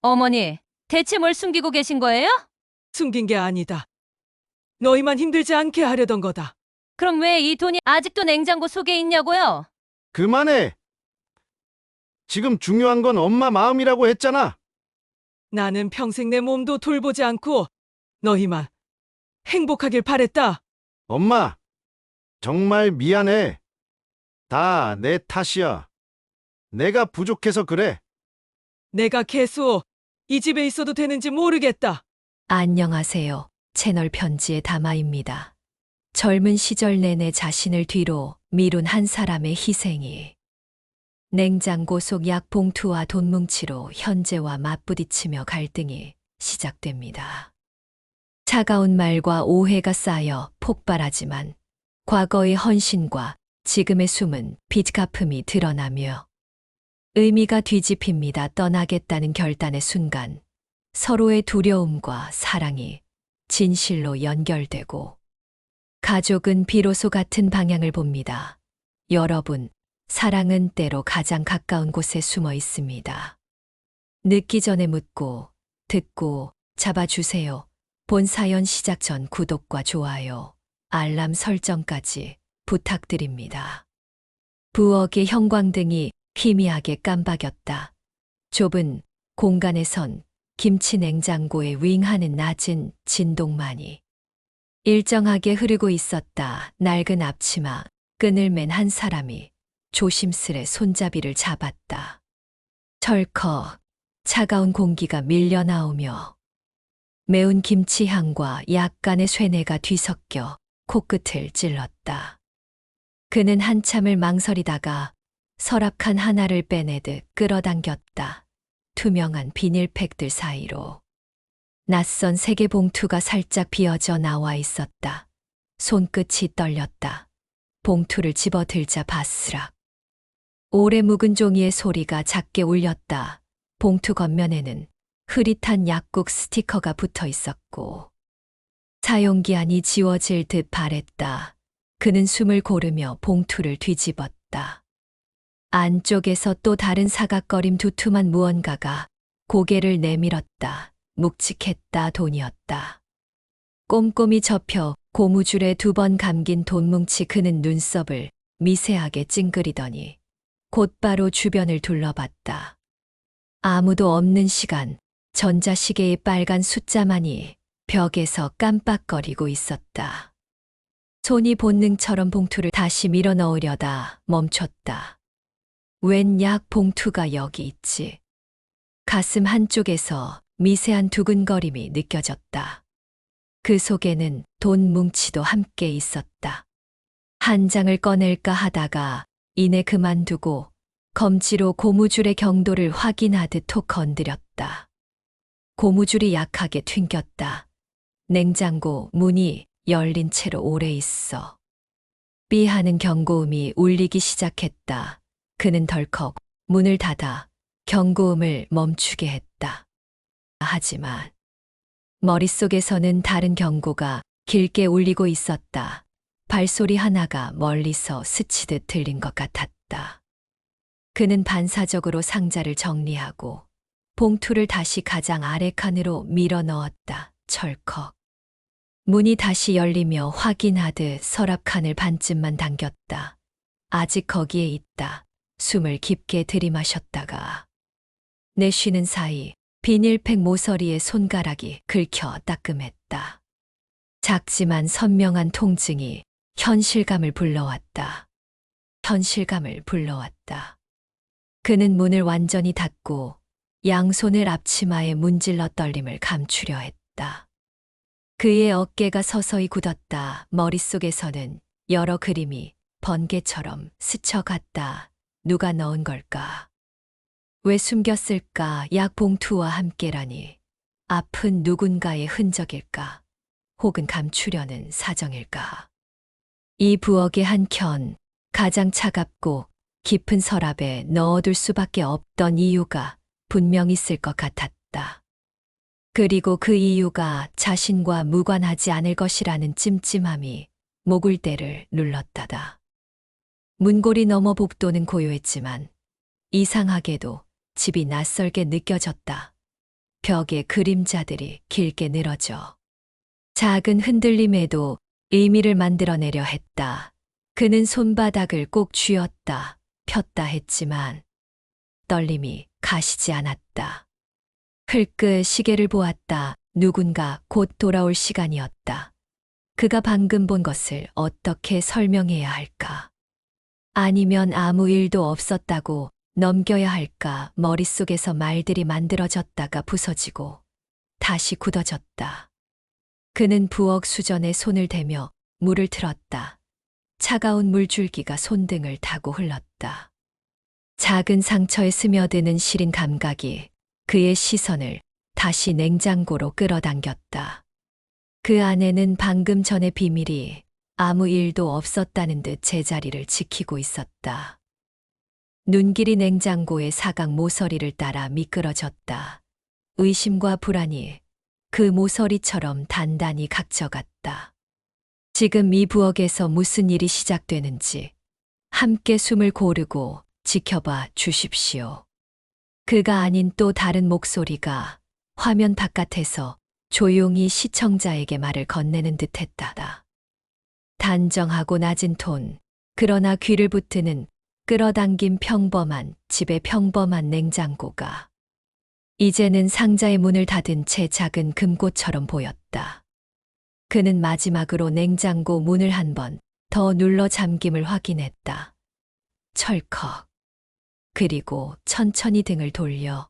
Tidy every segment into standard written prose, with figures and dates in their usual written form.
어머니, 대체 뭘 숨기고 계신 거예요? 숨긴 게 아니다. 너희만 힘들지 않게 하려던 거다. 그럼 왜 이 돈이 아직도 냉장고 속에 있냐고요? 그만해. 지금 중요한 건 엄마 마음이라고 했잖아. 나는 평생 내 몸도 돌보지 않고 너희만 행복하길 바랬다. 엄마, 정말 미안해. 다 내 탓이야. 내가 부족해서 그래. 내가 계속 이 집에 있어도 되는지 모르겠다. 안녕하세요. 채널 편지의 다마입니다. 젊은 시절 내내 자신을 뒤로 미룬 한 사람의 희생이 냉장고 속 약 봉투와 돈 뭉치로 현재와 맞부딪히며 갈등이 시작됩니다. 차가운 말과 오해가 쌓여 폭발하지만 과거의 헌신과 지금의 숨은 빚갚음이 드러나며 의미가 뒤집힙니다. 떠나겠다는 결단의 순간 서로의 두려움과 사랑이 진실로 연결되고 가족은 비로소 같은 방향을 봅니다. 여러분, 사랑은 때로 가장 가까운 곳에 숨어 있습니다. 늦기 전에 묻고, 듣고, 잡아주세요. 본 사연 시작 전 구독과 좋아요, 알람 설정까지 부탁드립니다. 부엌의 형광등이 희미하게 깜박였다. 좁은 공간에선 김치 냉장고에 윙하는 낮은 진동만이 일정하게 흐르고 있었다. 낡은 앞치마, 끈을 맨 한 사람이 조심스레 손잡이를 잡았다. 철컥 차가운 공기가 밀려 나오며 매운 김치 향과 약간의 쇠뇌가 뒤섞여 코끝을 찔렀다. 그는 한참을 망설이다가 서랍칸 하나를 빼내듯 끌어당겼다. 투명한 비닐팩들 사이로 낯선 세개 봉투가 살짝 비어져 나와 있었다. 손끝이 떨렸다. 봉투를 집어들자 바스락. 오래 묵은 종이의 소리가 작게 울렸다. 봉투 겉면에는 흐릿한 약국 스티커가 붙어 있었고 사용기한이 지워질 듯 바랬다. 그는 숨을 고르며 봉투를 뒤집었다. 안쪽에서 또 다른 사각거림 두툼한 무언가가 고개를 내밀었다. 묵직했다. 돈이었다. 꼼꼼히 접혀 고무줄에 2번 감긴 돈뭉치. 그는 눈썹을 미세하게 찡그리더니 곧바로 주변을 둘러봤다. 아무도 없는 시간, 전자시계의 빨간 숫자만이 벽에서 깜빡거리고 있었다. 손이 본능처럼 봉투를 다시 밀어 넣으려다 멈췄다. 웬 약 봉투가 여기 있지? 가슴 한쪽에서 미세한 두근거림이 느껴졌다. 그 속에는 돈 뭉치도 함께 있었다. 한 장을 꺼낼까 하다가 이내 그만두고 검지로 고무줄의 경도를 확인하듯 톡 건드렸다. 고무줄이 약하게 튕겼다. 냉장고 문이 열린 채로 오래 있어. 삐 하는 경고음이 울리기 시작했다. 그는 덜컥 문을 닫아 경고음을 멈추게 했다. 하지만 머릿속에서는 다른 경고가 길게 울리고 있었다. 발소리 하나가 멀리서 스치듯 들린 것 같았다. 그는 반사적으로 상자를 정리하고 봉투를 다시 가장 아래 칸으로 밀어 넣었다. 철컥. 문이 다시 열리며 확인하듯 서랍 칸을 반쯤만 당겼다. 아직 거기에 있다. 숨을 깊게 들이마셨다가 내쉬는 사이 비닐팩 모서리에 손가락이 긁혀 따끔했다. 작지만 선명한 통증이 현실감을 불러왔다. 현실감을 불러왔다. 그는 문을 완전히 닫고 양손을 앞치마에 문질러 떨림을 감추려 했다. 그의 어깨가 서서히 굳었다. 머릿속에서는 여러 그림이 번개처럼 스쳐갔다. 누가 넣은 걸까? 왜 숨겼을까? 약 봉투와 함께라니. 아픈 누군가의 흔적일까? 혹은 감추려는 사정일까? 이 부엌의 한켠, 가장 차갑고 깊은 서랍에 넣어둘 수밖에 없던 이유가 분명 있을 것 같았다. 그리고 그 이유가 자신과 무관하지 않을 것이라는 찜찜함이 목울대를 눌렀다다. 문고리 너머 복도는 고요했지만 이상하게도 집이 낯설게 느껴졌다. 벽에 그림자들이 길게 늘어져 작은 흔들림에도 의미를 만들어내려 했다. 그는 손바닥을 꼭 쥐었다, 폈다 했지만 떨림이 가시지 않았다. 흘끗 시계를 보았다. 누군가 곧 돌아올 시간이었다. 그가 방금 본 것을 어떻게 설명해야 할까? 아니면 아무 일도 없었다고 넘겨야 할까? 머릿속에서 말들이 만들어졌다가 부서지고 다시 굳어졌다. 그는 부엌 수전에 손을 대며 물을 틀었다. 차가운 물줄기가 손등을 타고 흘렀다. 작은 상처에 스며드는 시린 감각이 그의 시선을 다시 냉장고로 끌어당겼다. 그 안에는 방금 전의 비밀이 아무 일도 없었다는 듯 제자리를 지키고 있었다. 눈길이 냉장고의 사각 모서리를 따라 미끄러졌다. 의심과 불안이 그 모서리처럼 단단히 각져갔다. 지금 이 부엌에서 무슨 일이 시작되는지 함께 숨을 고르고 지켜봐 주십시오. 그가 아닌 또 다른 목소리가 화면 바깥에서 조용히 시청자에게 말을 건네는 듯했다. 단정하고 낮은 톤, 그러나 귀를 붙드는 끌어당긴 평범한 집의 평범한 냉장고가 이제는 상자의 문을 닫은 채 작은 금고처럼 보였다. 그는 마지막으로 냉장고 문을 한 번 더 눌러 잠김을 확인했다. 철컥. 그리고 천천히 등을 돌려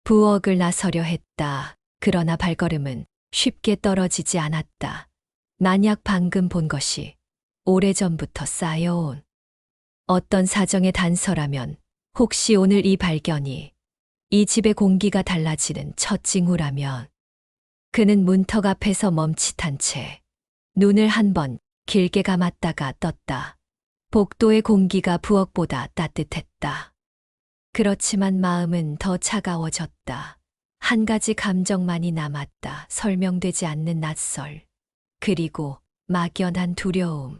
부엌을 나서려 했다. 그러나 발걸음은 쉽게 떨어지지 않았다. 만약 방금 본 것이 오래전부터 쌓여온 어떤 사정의 단서라면, 혹시 오늘 이 발견이 이 집의 공기가 달라지는 첫 징후라면, 그는 문턱 앞에서 멈칫한 채 눈을 한 번 길게 감았다가 떴다. 복도의 공기가 부엌보다 따뜻했다. 그렇지만 마음은 더 차가워졌다. 한 가지 감정만이 남았다. 설명되지 않는 낯설, 그리고 막연한 두려움.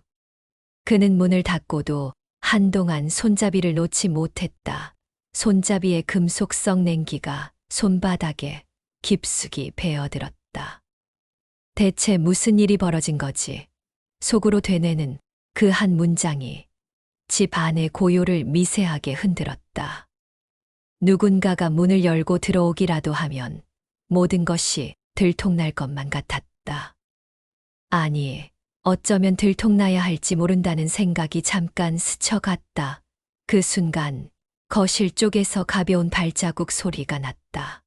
그는 문을 닫고도 한동안 손잡이를 놓지 못했다. 손잡이의 금속성 냉기가 손바닥에 깊숙이 배어들었다. 대체 무슨 일이 벌어진 거지? 속으로 되뇌는 그 한 문장이 집 안의 고요를 미세하게 흔들었다. 누군가가 문을 열고 들어오기라도 하면 모든 것이 들통날 것만 같았다. 아니, 어쩌면 들통나야 할지 모른다는 생각이 잠깐 스쳐갔다. 그 순간 거실 쪽에서 가벼운 발자국 소리가 났다.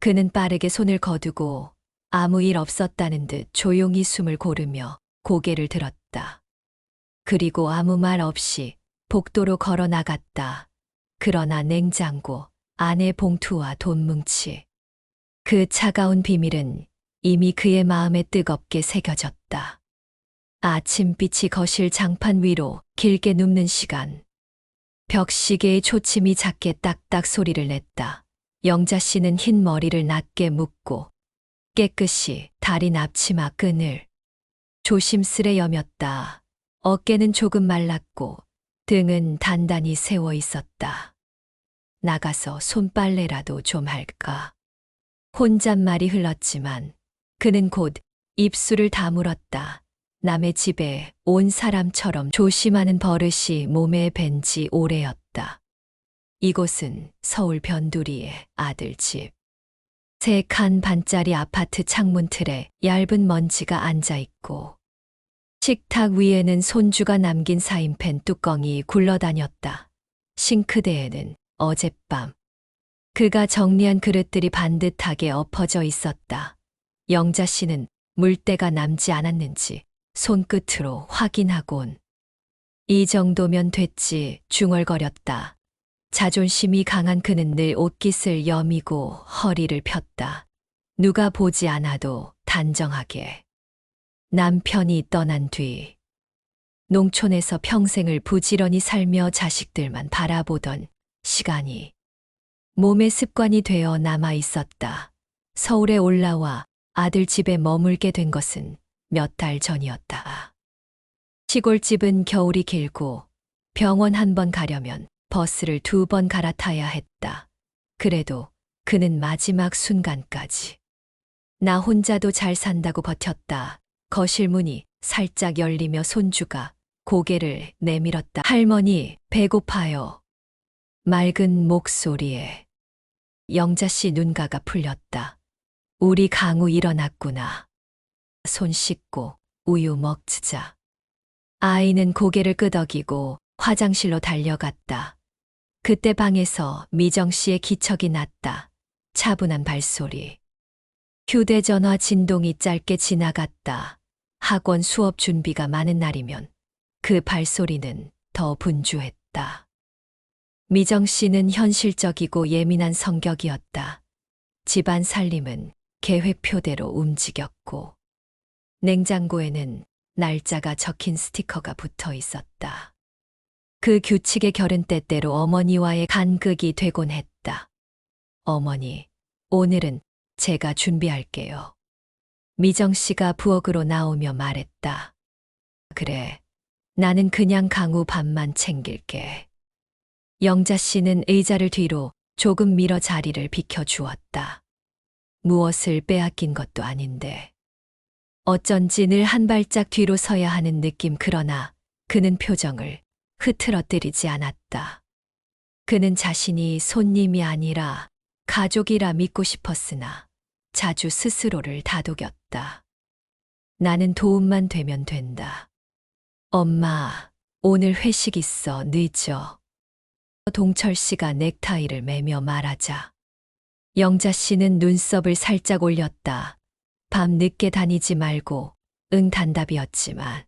그는 빠르게 손을 거두고 아무 일 없었다는 듯 조용히 숨을 고르며 고개를 들었다. 그리고 아무 말 없이 복도로 걸어 나갔다. 그러나 냉장고 안의 봉투와 돈뭉치, 그 차가운 비밀은 이미 그의 마음에 뜨겁게 새겨졌다. 아침빛이 거실 장판 위로 길게 눕는 시간. 벽시계의 초침이 작게 딱딱 소리를 냈다. 영자 씨는 흰 머리를 낮게 묶고 깨끗이 다린 앞치마 끈을 조심스레 여몄다. 어깨는 조금 말랐고 등은 단단히 세워 있었다. 나가서 손빨래라도 좀 할까? 혼잣말이 흘렀지만 그는 곧 입술을 다물었다. 남의 집에 온 사람처럼 조심하는 버릇이 몸에 밴 지 오래였다. 이곳은 서울 변두리의 아들 집. 세 칸 반짜리 아파트 창문 틀에 얇은 먼지가 앉아있고 식탁 위에는 손주가 남긴 사인펜 뚜껑이 굴러다녔다. 싱크대에는 어젯밤 그가 정리한 그릇들이 반듯하게 엎어져 있었다. 영자 씨는 물때가 남지 않았는지 손끝으로 확인하곤 이 정도면 됐지 중얼거렸다. 자존심이 강한 그는 늘 옷깃을 여미고 허리를 폈다. 누가 보지 않아도 단정하게. 남편이 떠난 뒤 농촌에서 평생을 부지런히 살며 자식들만 바라보던 시간이 몸의 습관이 되어 남아 있었다. 서울에 올라와 아들 집에 머물게 된 것은 몇 달 전이었다. 시골집은 겨울이 길고 병원 한 번 가려면 버스를 2번 갈아타야 했다. 그래도 그는 마지막 순간까지 나 혼자도 잘 산다고 버텼다. 거실 문이 살짝 열리며 손주가 고개를 내밀었다. 할머니, 배고파요. 맑은 목소리에 영자 씨 눈가가 풀렸다. 우리 강우 일어났구나. 손 씻고 우유 먹자. 아이는 고개를 끄덕이고 화장실로 달려갔다. 그때 방에서 미정 씨의 기척이 났다. 차분한 발소리. 휴대전화 진동이 짧게 지나갔다. 학원 수업 준비가 많은 날이면 그 발소리는 더 분주했다. 미정 씨는 현실적이고 예민한 성격이었다. 집안 살림은 계획표대로 움직였고 냉장고에는 날짜가 적힌 스티커가 붙어 있었다. 그 규칙의 결은 때때로 어머니와의 간극이 되곤 했다. 어머니, 오늘은 제가 준비할게요. 미정 씨가 부엌으로 나오며 말했다. 그래, 나는 그냥 강우 밥만 챙길게. 영자 씨는 의자를 뒤로 조금 밀어 자리를 비켜주었다. 무엇을 빼앗긴 것도 아닌데. 어쩐지 늘 한 발짝 뒤로 서야 하는 느낌. 그러나 그는 표정을 흐트러뜨리지 않았다. 그는 자신이 손님이 아니라 가족이라 믿고 싶었으나 자주 스스로를 다독였다. 나는 도움만 되면 된다. 엄마, 오늘 회식 있어. 늦어. 동철 씨가 넥타이를 매며 말하자 영자 씨는 눈썹을 살짝 올렸다. 밤 늦게 다니지 말고 응 단답이었지만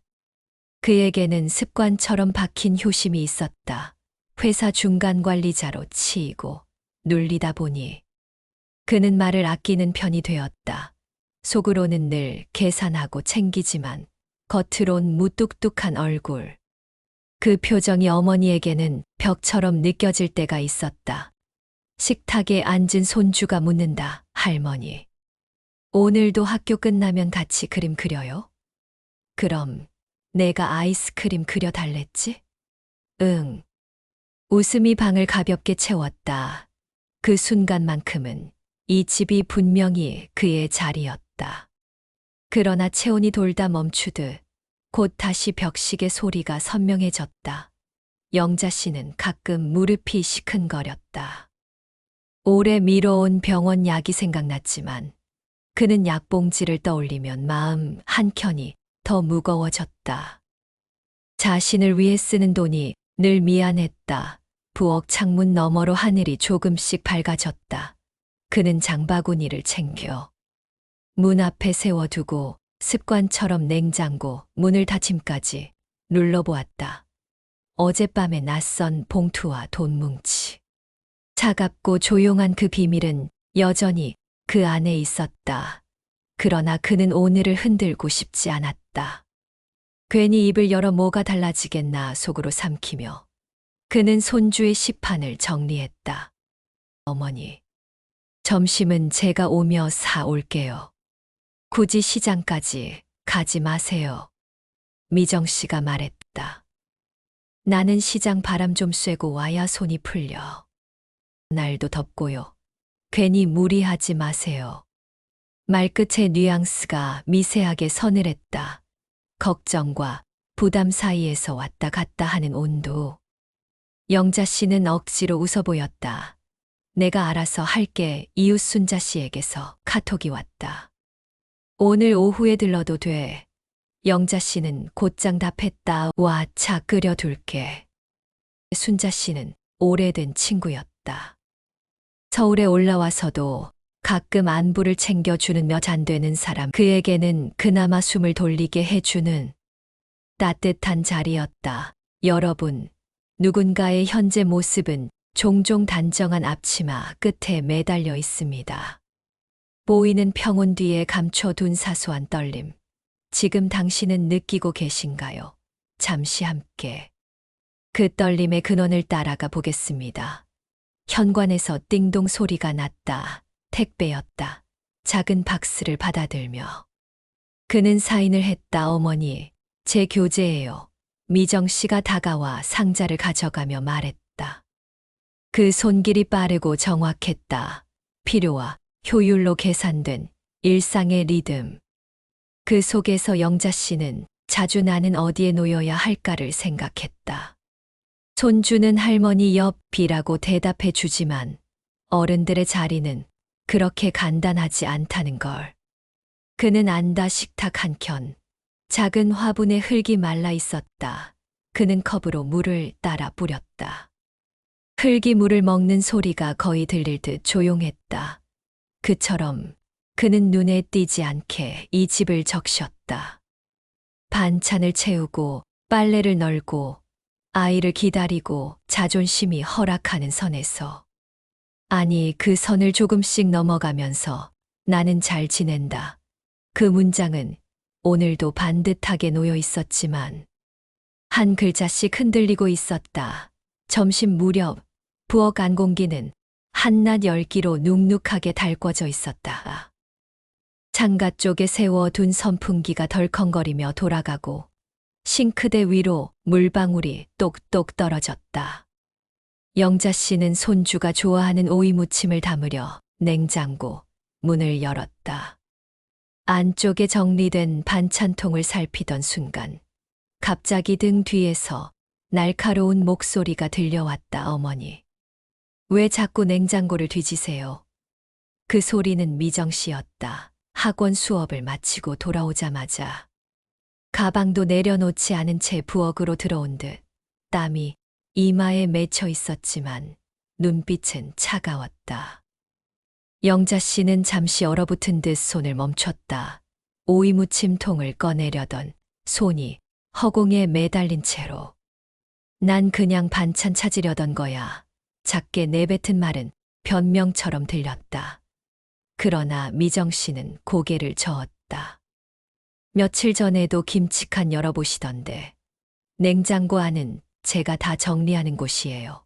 그에게는 습관처럼 박힌 효심이 있었다. 회사 중간 관리자로 치이고 눌리다 보니 그는 말을 아끼는 편이 되었다. 속으로는 늘 계산하고 챙기지만 겉으론 무뚝뚝한 얼굴. 그 표정이 어머니에게는 벽처럼 느껴질 때가 있었다. 식탁에 앉은 손주가 묻는다. 할머니, 오늘도 학교 끝나면 같이 그림 그려요? 그럼 내가 아이스크림 그려달랬지? 응. 웃음이 방을 가볍게 채웠다. 그 순간만큼은 이 집이 분명히 그의 자리였다. 그러나 체온이 돌다 멈추듯 곧 다시 벽시계 소리가 선명해졌다. 영자 씨는 가끔 무릎이 시큰거렸다. 오래 미뤄온 병원 약이 생각났지만 그는 약봉지를 떠올리면 마음 한켠이 더 무거워졌다. 자신을 위해 쓰는 돈이 늘 미안했다. 부엌 창문 너머로 하늘이 조금씩 밝아졌다. 그는 장바구니를 챙겨 문 앞에 세워두고 습관처럼 냉장고 문을 닫힘까지 눌러보았다. 어젯밤의 낯선 봉투와 돈뭉치. 차갑고 조용한 그 비밀은 여전히 그 안에 있었다. 그러나 그는 오늘을 흔들고 싶지 않았다. 괜히 입을 열어 뭐가 달라지겠나 속으로 삼키며 그는 손주의 식판을 정리했다. 어머니, 점심은 제가 오며 사 올게요. 굳이 시장까지 가지 마세요. 미정 씨가 말했다. 나는 시장 바람 좀 쐬고 와야 손이 풀려. 날도 덥고요. 괜히 무리하지 마세요. 말끝의 뉘앙스가 미세하게 서늘했다. 걱정과 부담 사이에서 왔다 갔다 하는 온도. 영자 씨는 억지로 웃어 보였다. 내가 알아서 할게. 이웃 순자 씨에게서 카톡이 왔다. 오늘 오후에 들러도 돼. 영자 씨는 곧장 답했다. 와, 차 끓여둘게. 순자 씨는 오래된 친구였다. 서울에 올라와서도 가끔 안부를 챙겨주는 몇 안 되는 사람, 그에게는 그나마 숨을 돌리게 해주는 따뜻한 자리였다. 여러분, 누군가의 현재 모습은 종종 단정한 앞치마 끝에 매달려 있습니다. 보이는 평온 뒤에 감춰둔 사소한 떨림. 지금 당신은 느끼고 계신가요? 잠시 함께 그 떨림의 근원을 따라가 보겠습니다. 현관에서 띵동 소리가 났다. 택배였다. 작은 박스를 받아들며 그는 사인을 했다. 어머니, 제 교재예요. 미정 씨가 다가와 상자를 가져가며 말했다. 그 손길이 빠르고 정확했다. 필요와 효율로 계산된 일상의 리듬. 그 속에서 영자 씨는 자주 나는 어디에 놓여야 할까를 생각했다. 손주는 할머니 옆이라고 대답해 주지만 어른들의 자리는 그렇게 간단하지 않다는 걸. 그는 안다. 식탁 한켠 작은 화분에 흙이 말라 있었다. 그는 컵으로 물을 따라 뿌렸다. 흙이 물을 먹는 소리가 거의 들릴 듯 조용했다. 그처럼 그는 눈에 띄지 않게 이 집을 적셨다. 반찬을 채우고 빨래를 널고 아이를 기다리고 자존심이 허락하는 선에서. 아니, 그 선을 조금씩 넘어가면서 나는 잘 지낸다. 그 문장은 오늘도 반듯하게 놓여 있었지만 한 글자씩 흔들리고 있었다. 점심 무렵 부엌 안공기는 한낮 열기로 눅눅하게 달궈져 있었다. 창가 쪽에 세워둔 선풍기가 덜컹거리며 돌아가고 싱크대 위로 물방울이 똑똑 떨어졌다. 영자 씨는 손주가 좋아하는 오이 무침을 담으려 냉장고 문을 열었다. 안쪽에 정리된 반찬통을 살피던 순간 갑자기 등 뒤에서 날카로운 목소리가 들려왔다. 어머니, 왜 자꾸 냉장고를 뒤지세요? 그 소리는 미정 씨였다. 학원 수업을 마치고 돌아오자마자 가방도 내려놓지 않은 채 부엌으로 들어온 듯 땀이 이마에 맺혀 있었지만 눈빛은 차가웠다. 영자 씨는 잠시 얼어붙은 듯 손을 멈췄다. 오이 무침통을 꺼내려던 손이 허공에 매달린 채로. 난 그냥 반찬 찾으려던 거야. 작게 내뱉은 말은 변명처럼 들렸다. 그러나 미정 씨는 고개를 저었다. 며칠 전에도 김치칸 열어보시던데. 냉장고 안은 제가 다 정리하는 곳이에요.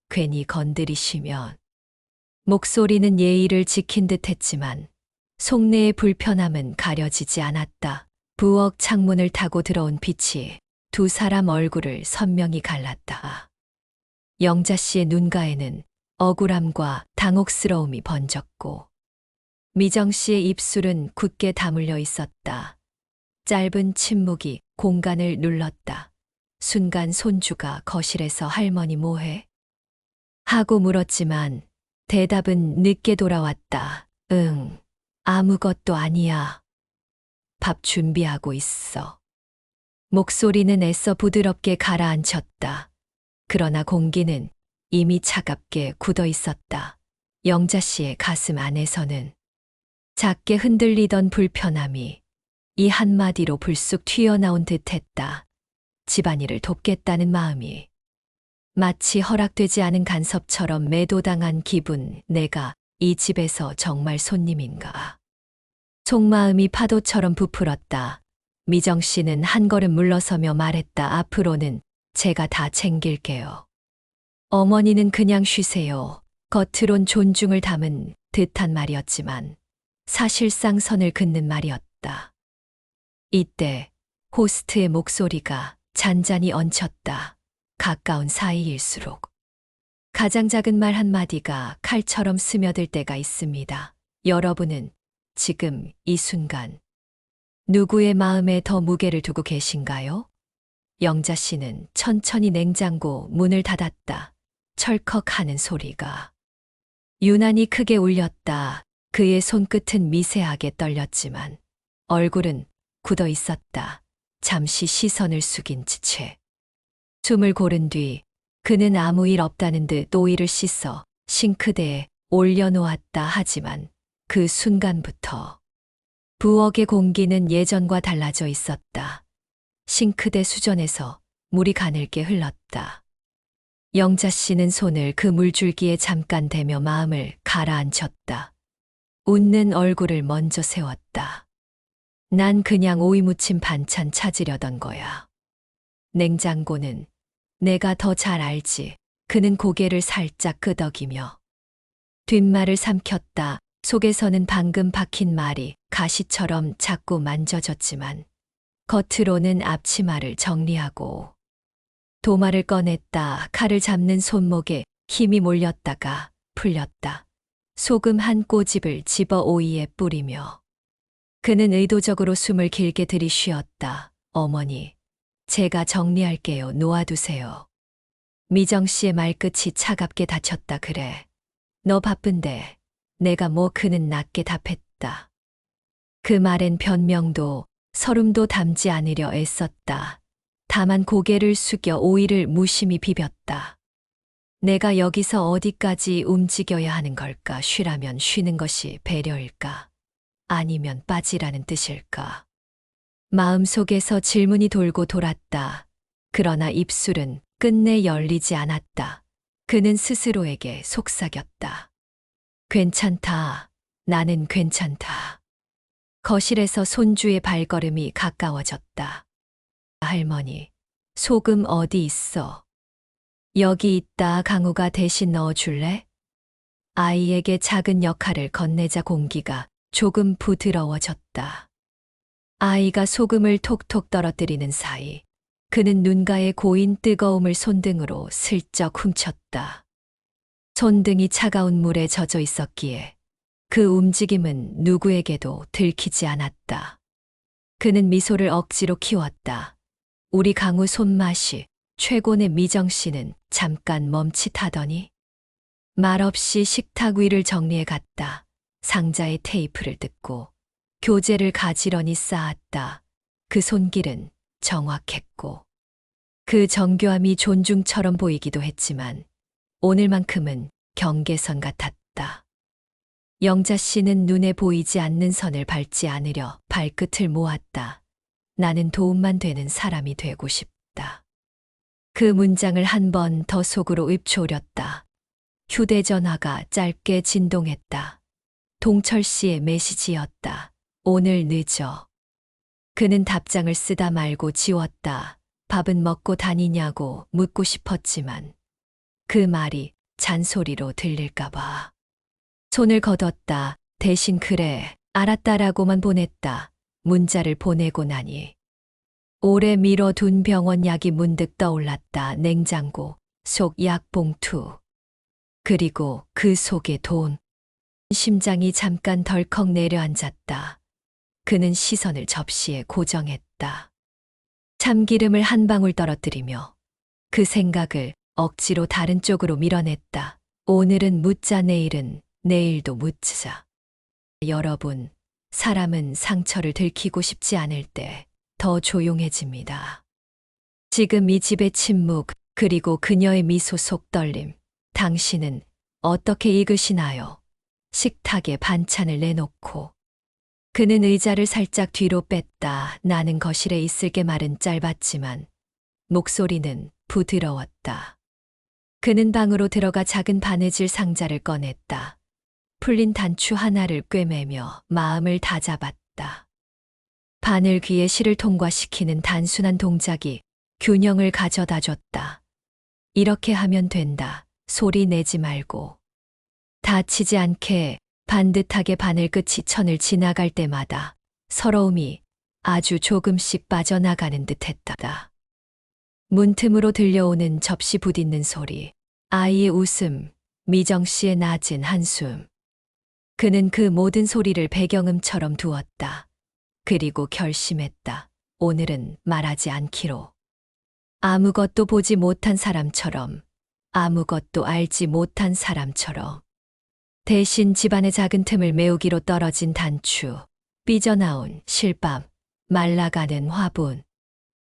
괜히 건드리시면. 목소리는 예의를 지킨 듯 했지만 속내의 불편함은 가려지지 않았다. 부엌 창문을 타고 들어온 빛이 두 사람 얼굴을 선명히 갈랐다. 영자 씨의 눈가에는 억울함과 당혹스러움이 번졌고 미정 씨의 입술은 굳게 다물려 있었다. 짧은 침묵이 공간을 눌렀다. 순간 손주가 거실에서 할머니 뭐해? 하고 물었지만 대답은 늦게 돌아왔다. 응, 아무것도 아니야. 밥 준비하고 있어. 목소리는 애써 부드럽게 가라앉혔다. 그러나 공기는 이미 차갑게 굳어 있었다. 영자 씨의 가슴 안에서는 작게 흔들리던 불편함이 이 한마디로 불쑥 튀어나온 듯했다. 집안일을 돕겠다는 마음이 마치 허락되지 않은 간섭처럼 매도당한 기분. 내가 이 집에서 정말 손님인가? 속마음이 파도처럼 부풀었다. 미정 씨는 한 걸음 물러서며 말했다. 앞으로는 제가 다 챙길게요. 어머니는 그냥 쉬세요. 겉으론 존중을 담은 듯한 말이었지만 사실상 선을 긋는 말이었다. 이때 호스트의 목소리가 잔잔히 얹혔다. 가까운 사이일수록 가장 작은 말 한마디가 칼처럼 스며들 때가 있습니다. 여러분은 지금 이 순간 누구의 마음에 더 무게를 두고 계신가요? 영자 씨는 천천히 냉장고 문을 닫았다. 철컥 하는 소리가 유난히 크게 울렸다. 그의 손끝은 미세하게 떨렸지만 얼굴은 굳어 있었다. 잠시 시선을 숙인 채 숨을 고른 뒤 그는 아무 일 없다는 듯 오이를 씻어 싱크대에 올려놓았다. 하지만 그 순간부터 부엌의 공기는 예전과 달라져 있었다. 싱크대 수전에서 물이 가늘게 흘렀다. 영자 씨는 손을 그 물줄기에 잠깐 대며 마음을 가라앉혔다. 웃는 얼굴을 먼저 세웠다. 난 그냥 오이 무침 반찬 찾으려던 거야. 냉장고는 내가 더 잘 알지. 그는 고개를 살짝 끄덕이며 뒷말을 삼켰다. 속에서는 방금 박힌 말이 가시처럼 자꾸 만져졌지만 겉으로는 앞치마를 정리하고 도마를 꺼냈다. 칼을 잡는 손목에 힘이 몰렸다가 풀렸다. 소금 한 꼬집을 집어 오이에 뿌리며 그는 의도적으로 숨을 길게 들이쉬었다. 어머니, 제가 정리할게요. 놓아두세요. 미정 씨의 말끝이 차갑게 닫혔다. 그래. 너 바쁜데 내가 뭐 그는 낮게 답했다. 그 말엔 변명도 서름도 담지 않으려 애썼다. 다만 고개를 숙여 오이를 무심히 비볐다. 내가 여기서 어디까지 움직여야 하는 걸까? 쉬라면 쉬는 것이 배려일까? 아니면 빠지라는 뜻일까? 마음속에서 질문이 돌고 돌았다. 그러나 입술은 끝내 열리지 않았다. 그는 스스로에게 속삭였다. 괜찮다. 나는 괜찮다. 거실에서 손주의 발걸음이 가까워졌다. 할머니, 소금 어디 있어? 여기 있다. 강우가 대신 넣어줄래? 아이에게 작은 역할을 건네자 공기가 조금 부드러워졌다. 아이가 소금을 톡톡 떨어뜨리는 사이 그는 눈가에 고인 뜨거움을 손등으로 슬쩍 훔쳤다. 손등이 차가운 물에 젖어 있었기에 그 움직임은 누구에게도 들키지 않았다. 그는 미소를 억지로 키웠다. 우리 강우 손맛이 최고네. 미정 씨는 잠깐 멈칫하더니 말없이 식탁 위를 정리해 갔다. 상자에 테이프를 뜯고 교재를 가지런히 쌓았다. 그 손길은 정확했고 그 정교함이 존중처럼 보이기도 했지만 오늘만큼은 경계선 같았다. 영자 씨는 눈에 보이지 않는 선을 밟지 않으려 발끝을 모았다. 나는 도움만 되는 사람이 되고 싶다. 그 문장을 한 번 더 속으로 읊조렸다. 휴대전화가 짧게 진동했다. 동철 씨의 메시지였다. 오늘 늦어. 그는 답장을 쓰다 말고 지웠다. 밥은 먹고 다니냐고 묻고 싶었지만 그 말이 잔소리로 들릴까봐. 손을 걷었다. 대신 그래, 알았다라고만 보냈다. 문자를 보내고 나니 오래 미뤄둔 병원 약이 문득 떠올랐다. 냉장고, 속 약봉투. 그리고 그 속에 돈. 심장이 잠깐 덜컥 내려앉았다. 그는 시선을 접시에 고정했다. 참기름을 한 방울 떨어뜨리며 그 생각을 억지로 다른 쪽으로 밀어냈다. 오늘은 묻자, 내일도 묻자. 여러분, 사람은 상처를 들키고 싶지 않을 때 더 조용해집니다. 지금 이 집의 침묵, 그리고 그녀의 미소 속 떨림. 당신은 어떻게 읽으시나요? 식탁에 반찬을 내놓고. 그는 의자를 살짝 뒤로 뺐다. 나는 거실에 있을게. 말은 짧았지만 목소리는 부드러웠다. 그는 방으로 들어가 작은 바느질 상자를 꺼냈다. 풀린 단추 하나를 꿰매며 마음을 다잡았다. 바늘 귀에 실을 통과시키는 단순한 동작이 균형을 가져다 줬다. 이렇게 하면 된다. 소리 내지 말고. 다치지 않게 반듯하게 바늘 끝이 천을 지나갈 때마다 서러움이 아주 조금씩 빠져나가는 듯했다. 문틈으로 들려오는 접시 부딪는 소리, 아이의 웃음, 미정 씨의 낮은 한숨. 그는 그 모든 소리를 배경음처럼 두었다. 그리고 결심했다. 오늘은 말하지 않기로. 아무것도 보지 못한 사람처럼, 아무것도 알지 못한 사람처럼. 대신 집안의 작은 틈을 메우기로 떨어진 단추, 삐져나온 실밥, 말라가는 화분.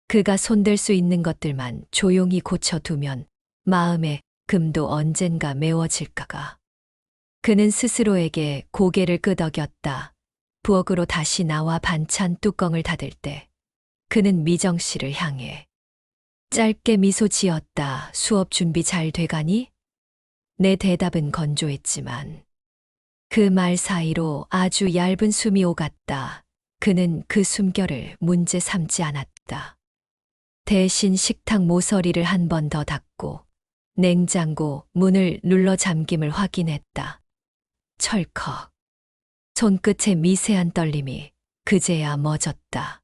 그가 손댈 수 있는 것들만 조용히 고쳐두면 마음의 금도 언젠가 메워질까가. 그는 스스로에게 고개를 끄덕였다. 부엌으로 다시 나와 반찬 뚜껑을 닫을 때 그는 미정 씨를 향해 짧게 미소 지었다. 수업 준비 잘 돼가니? 내 대답은 건조했지만 그 말 사이로 아주 얇은 숨이 오갔다. 그는 그 숨결을 문제 삼지 않았다. 대신 식탁 모서리를 한 번 더 닫고 냉장고 문을 눌러 잠김을 확인했다. 철컥. 손끝의 미세한 떨림이 그제야 멎었다.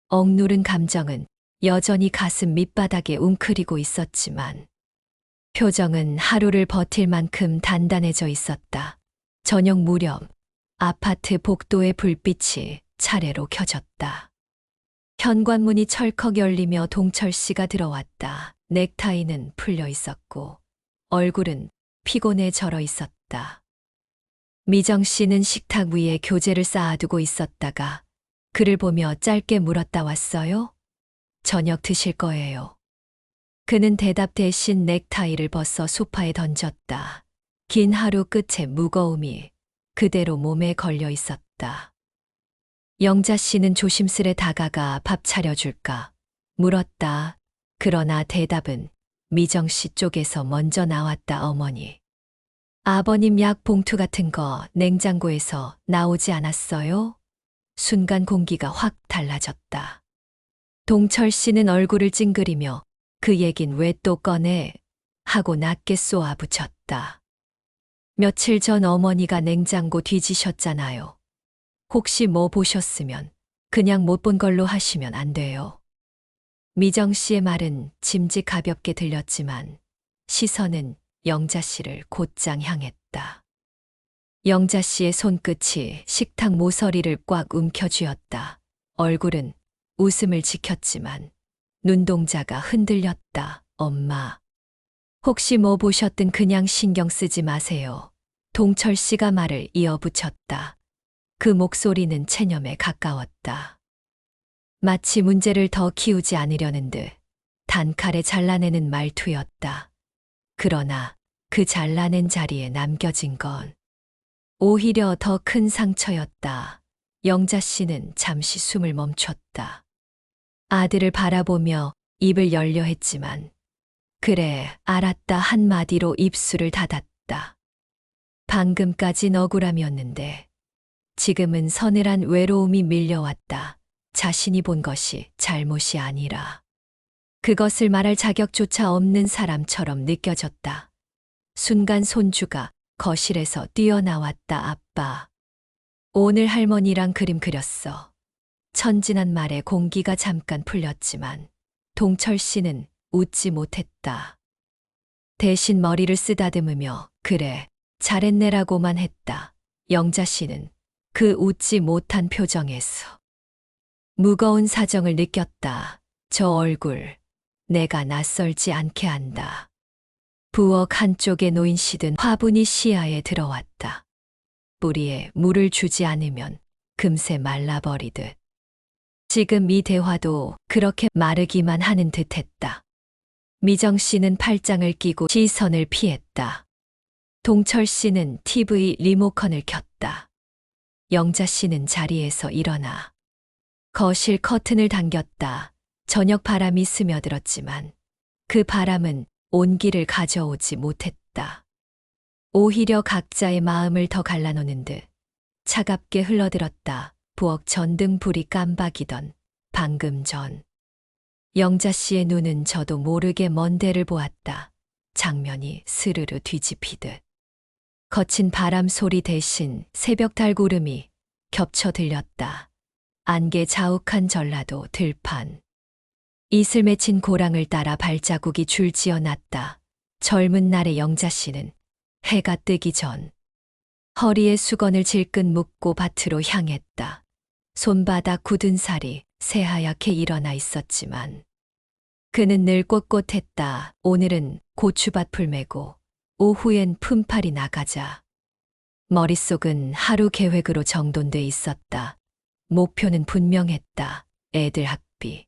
억누른 감정은 여전히 가슴 밑바닥에 웅크리고 있었지만 표정은 하루를 버틸 만큼 단단해져 있었다. 저녁 무렵 아파트 복도의 불빛이 차례로 켜졌다. 현관문이 철컥 열리며 동철 씨가 들어왔다. 넥타이는 풀려 있었고 얼굴은 피곤해 절어 있었다. 미정 씨는 식탁 위에 교재를 쌓아두고 있었다가 그를 보며 짧게 물었다. 왔어요? 저녁 드실 거예요. 그는 대답 대신 넥타이를 벗어 소파에 던졌다. 긴 하루 끝의 무거움이 그대로 몸에 걸려 있었다. 영자 씨는 조심스레 다가가 밥 차려줄까 물었다. 그러나 대답은 미정 씨 쪽에서 먼저 나왔다. 어머니. 아버님 약 봉투 같은 거 냉장고에서 나오지 않았어요? 순간 공기가 확 달라졌다. 동철 씨는 얼굴을 찡그리며 그 얘긴 왜 또 꺼내? 하고 낮게 쏘아붙였다. 며칠 전 어머니가 냉장고 뒤지셨잖아요. 혹시 뭐 보셨으면 그냥 못 본 걸로 하시면 안 돼요. 미정 씨의 말은 짐짓 가볍게 들렸지만 시선은 영자 씨를 곧장 향했다. 영자 씨의 손끝이 식탁 모서리를 꽉 움켜쥐었다. 얼굴은 웃음을 지켰지만 눈동자가 흔들렸다. 엄마. 혹시 뭐 보셨든 그냥 신경 쓰지 마세요. 동철 씨가 말을 이어붙였다. 그 목소리는 체념에 가까웠다. 마치 문제를 더 키우지 않으려는 듯 단칼에 잘라내는 말투였다. 그러나 그 잘라낸 자리에 남겨진 건 오히려 더 큰 상처였다. 영자 씨는 잠시 숨을 멈췄다. 아들을 바라보며 입을 열려 했지만 그래, 알았다 한마디로 입술을 닫았다. 방금까진 억울함이었는데 지금은 서늘한 외로움이 밀려왔다. 자신이 본 것이 잘못이 아니라 그것을 말할 자격조차 없는 사람처럼 느껴졌다. 순간 손주가 거실에서 뛰어나왔다. 아빠. 오늘 할머니랑 그림 그렸어. 천진한 말에 공기가 잠깐 풀렸지만 동철 씨는 웃지 못했다. 대신 머리를 쓰다듬으며 그래, 잘했네라고만 했다. 영자 씨는 그 웃지 못한 표정에서 무거운 사정을 느꼈다. 저 얼굴, 내가 낯설지 않게 한다. 부엌 한쪽에 놓인 시든 화분이 시야에 들어왔다. 뿌리에 물을 주지 않으면 금세 말라버리듯. 지금 이 대화도 그렇게 마르기만 하는 듯했다. 미정 씨는 팔짱을 끼고 시선을 피했다. 동철 씨는 TV 리모컨을 켰다. 영자 씨는 자리에서 일어나 거실 커튼을 당겼다. 저녁 바람이 스며들었지만 그 바람은 온기를 가져오지 못했다. 오히려 각자의 마음을 더 갈라놓는 듯 차갑게 흘러들었다. 부엌 전등 불이 깜박이던 방금 전. 영자 씨의 눈은 저도 모르게 먼 데를 보았다. 장면이 스르르 뒤집히듯. 거친 바람 소리 대신 새벽 달구름이 겹쳐 들렸다. 안개 자욱한 전라도 들판. 이슬 맺힌 고랑을 따라 발자국이 줄지어 났다. 젊은 날의 영자 씨는 해가 뜨기 전 허리에 수건을 질끈 묶고 밭으로 향했다. 손바닥 굳은 살이 새하얗게 일어나 있었지만 그는 늘 꼿꼿했다. 오늘은 고추밭을 메고 오후엔 품팔이 나가자. 머릿속은 하루 계획으로 정돈돼 있었다. 목표는 분명했다. 애들 학비.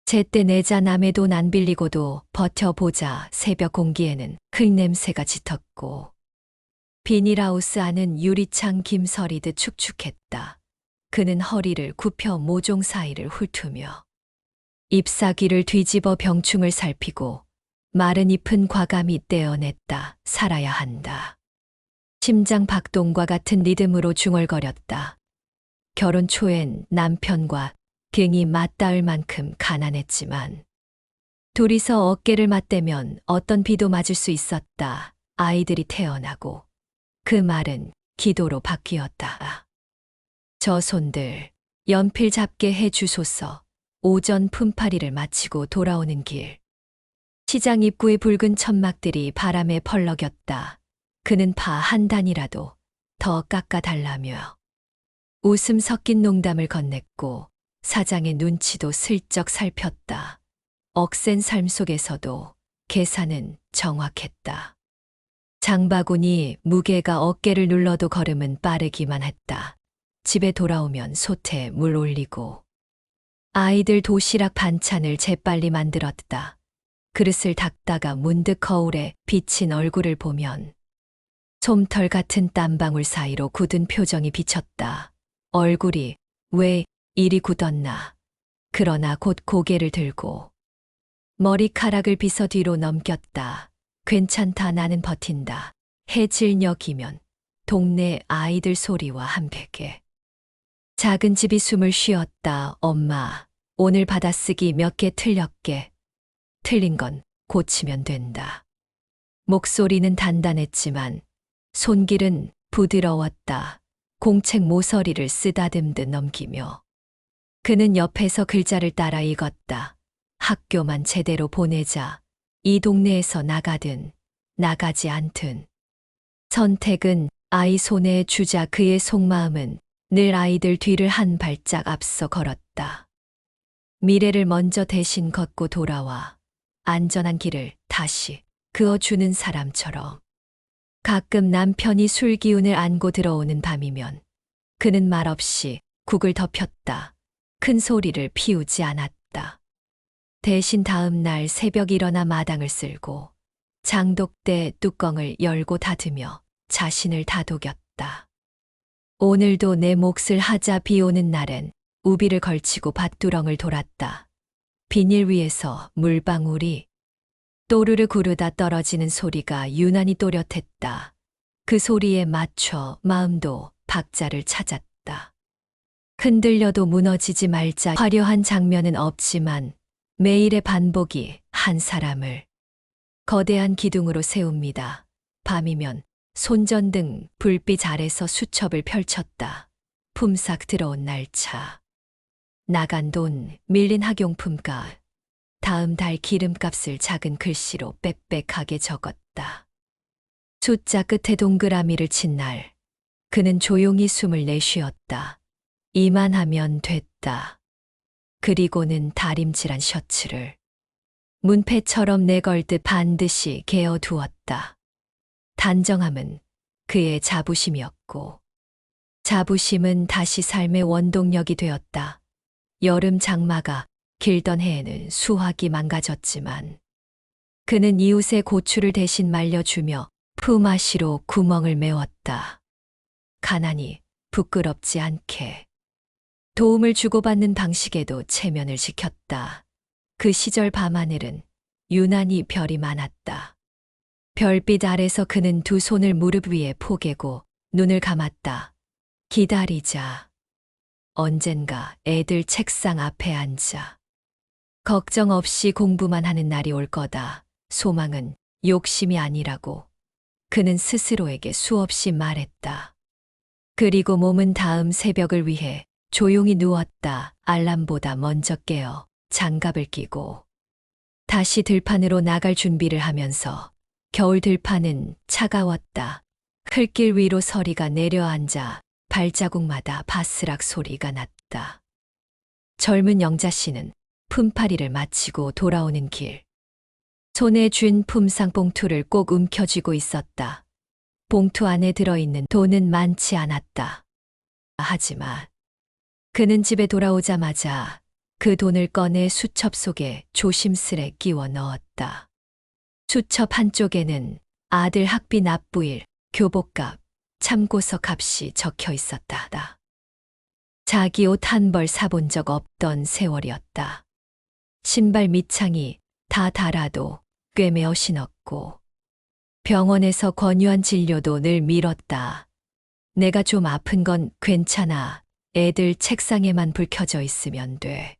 제때 내자 남의 돈 안 빌리고도 버텨보자. 새벽 공기에는 흙냄새가 짙었고 비닐하우스 안은 유리창 김서리듯 축축했다. 그는 허리를 굽혀 모종 사이를 훑으며 잎사귀를 뒤집어 병충을 살피고 마른 잎은 과감히 떼어냈다. 살아야 한다. 심장 박동과 같은 리듬으로 중얼거렸다. 결혼 초엔 남편과 등이 맞닿을 만큼 가난했지만 둘이서 어깨를 맞대면 어떤 비도 맞을 수 있었다. 아이들이 태어나고 그 말은 기도로 바뀌었다. 저 손들 연필 잡게 해 주소서. 오전 품팔이를 마치고 돌아오는 길. 시장 입구의 붉은 천막들이 바람에 펄럭였다. 그는 파 한 단이라도 더 깎아달라며 웃음 섞인 농담을 건넸고 사장의 눈치도 슬쩍 살폈다. 억센 삶 속에서도 계산은 정확했다. 장바구니 무게가 어깨를 눌러도 걸음은 빠르기만 했다. 집에 돌아오면 솥에 물 올리고 아이들 도시락 반찬을 재빨리 만들었다. 그릇을 닦다가 문득 거울에 비친 얼굴을 보면 솜털 같은 땀방울 사이로 굳은 표정이 비쳤다. 얼굴이 왜 이리 굳었나. 그러나 곧 고개를 들고 머리카락을 빗어 뒤로 넘겼다. 괜찮다, 나는 버틴다. 해질녘이면 동네 아이들 소리와 한베개. 작은 집이 숨을 쉬었다. 엄마, 오늘 받아쓰기 몇 개 틀렸게. 틀린 건 고치면 된다. 목소리는 단단했지만 손길은 부드러웠다. 공책 모서리를 쓰다듬듯 넘기며 그는 옆에서 글자를 따라 읽었다. 학교만 제대로 보내자. 이 동네에서 나가든 나가지 않든 선택은 아이 손에 주자. 그의 속마음은 늘 아이들 뒤를 한 발짝 앞서 걸었다. 미래를 먼저 대신 걷고 돌아와 안전한 길을 다시 그어주는 사람처럼. 가끔 남편이 술 기운을 안고 들어오는 밤이면 그는 말없이 국을 덮였다. 큰 소리를 피우지 않았다. 대신 다음 날 새벽 일어나 마당을 쓸고 장독대 뚜껑을 열고 닫으며 자신을 다독였다. 오늘도 내 몫을 하자. 비 오는 날엔 우비를 걸치고 밭두렁을 돌았다. 비닐 위에서 물방울이 또르르 구르다 떨어지는 소리가 유난히 또렷했다. 그 소리에 맞춰 마음도 박자를 찾았다. 흔들려도 무너지지 말자. 화려한 장면은 없지만 매일의 반복이 한 사람을 거대한 기둥으로 세웁니다. 밤이면 손전등 불빛 아래서 수첩을 펼쳤다. 품삯 들어온 날짜, 나간 돈, 밀린 학용품가, 다음 달 기름값을 작은 글씨로 빽빽하게 적었다. 숫자 끝에 동그라미를 친 날, 그는 조용히 숨을 내쉬었다. 이만하면 됐다. 그리고는 다림질한 셔츠를 문패처럼 내걸듯 반드시 개어두었다. 단정함은 그의 자부심이었고 자부심은 다시 삶의 원동력이 되었다. 여름 장마가 길던 해에는 수확이 망가졌지만 그는 이웃의 고추를 대신 말려주며 품앗이로 구멍을 메웠다. 가난이 부끄럽지 않게 도움을 주고받는 방식에도 체면을 지켰다. 그 시절 밤하늘은 유난히 별이 많았다. 별빛 아래서 그는 두 손을 무릎 위에 포개고 눈을 감았다. 기다리자. 언젠가 애들 책상 앞에 앉아. 걱정 없이 공부만 하는 날이 올 거다. 소망은 욕심이 아니라고 그는 스스로에게 수없이 말했다. 그리고 몸은 다음 새벽을 위해 조용히 누웠다. 알람보다 먼저 깨어 장갑을 끼고 다시 들판으로 나갈 준비를 하면서 겨울 들판은 차가웠다. 흙길 위로 서리가 내려앉아 발자국마다 바스락 소리가 났다. 젊은 영자 씨는 품팔이를 마치고 돌아오는 길, 손에 쥔 품상 봉투를 꼭 움켜쥐고 있었다. 봉투 안에 들어있는 돈은 많지 않았다. 하지만 그는 집에 돌아오자마자 그 돈을 꺼내 수첩 속에 조심스레 끼워 넣었다. 수첩 한쪽에는 아들 학비 납부일, 교복값, 참고서 값이 적혀 있었다. 자기 옷 한 벌 사본 적 없던 세월이었다. 신발 밑창이 다 닳아도 꿰매어 신었고 병원에서 권유한 진료도 늘 미뤘다. 내가 좀 아픈 건 괜찮아. 애들 책상에만 불 켜져 있으면 돼.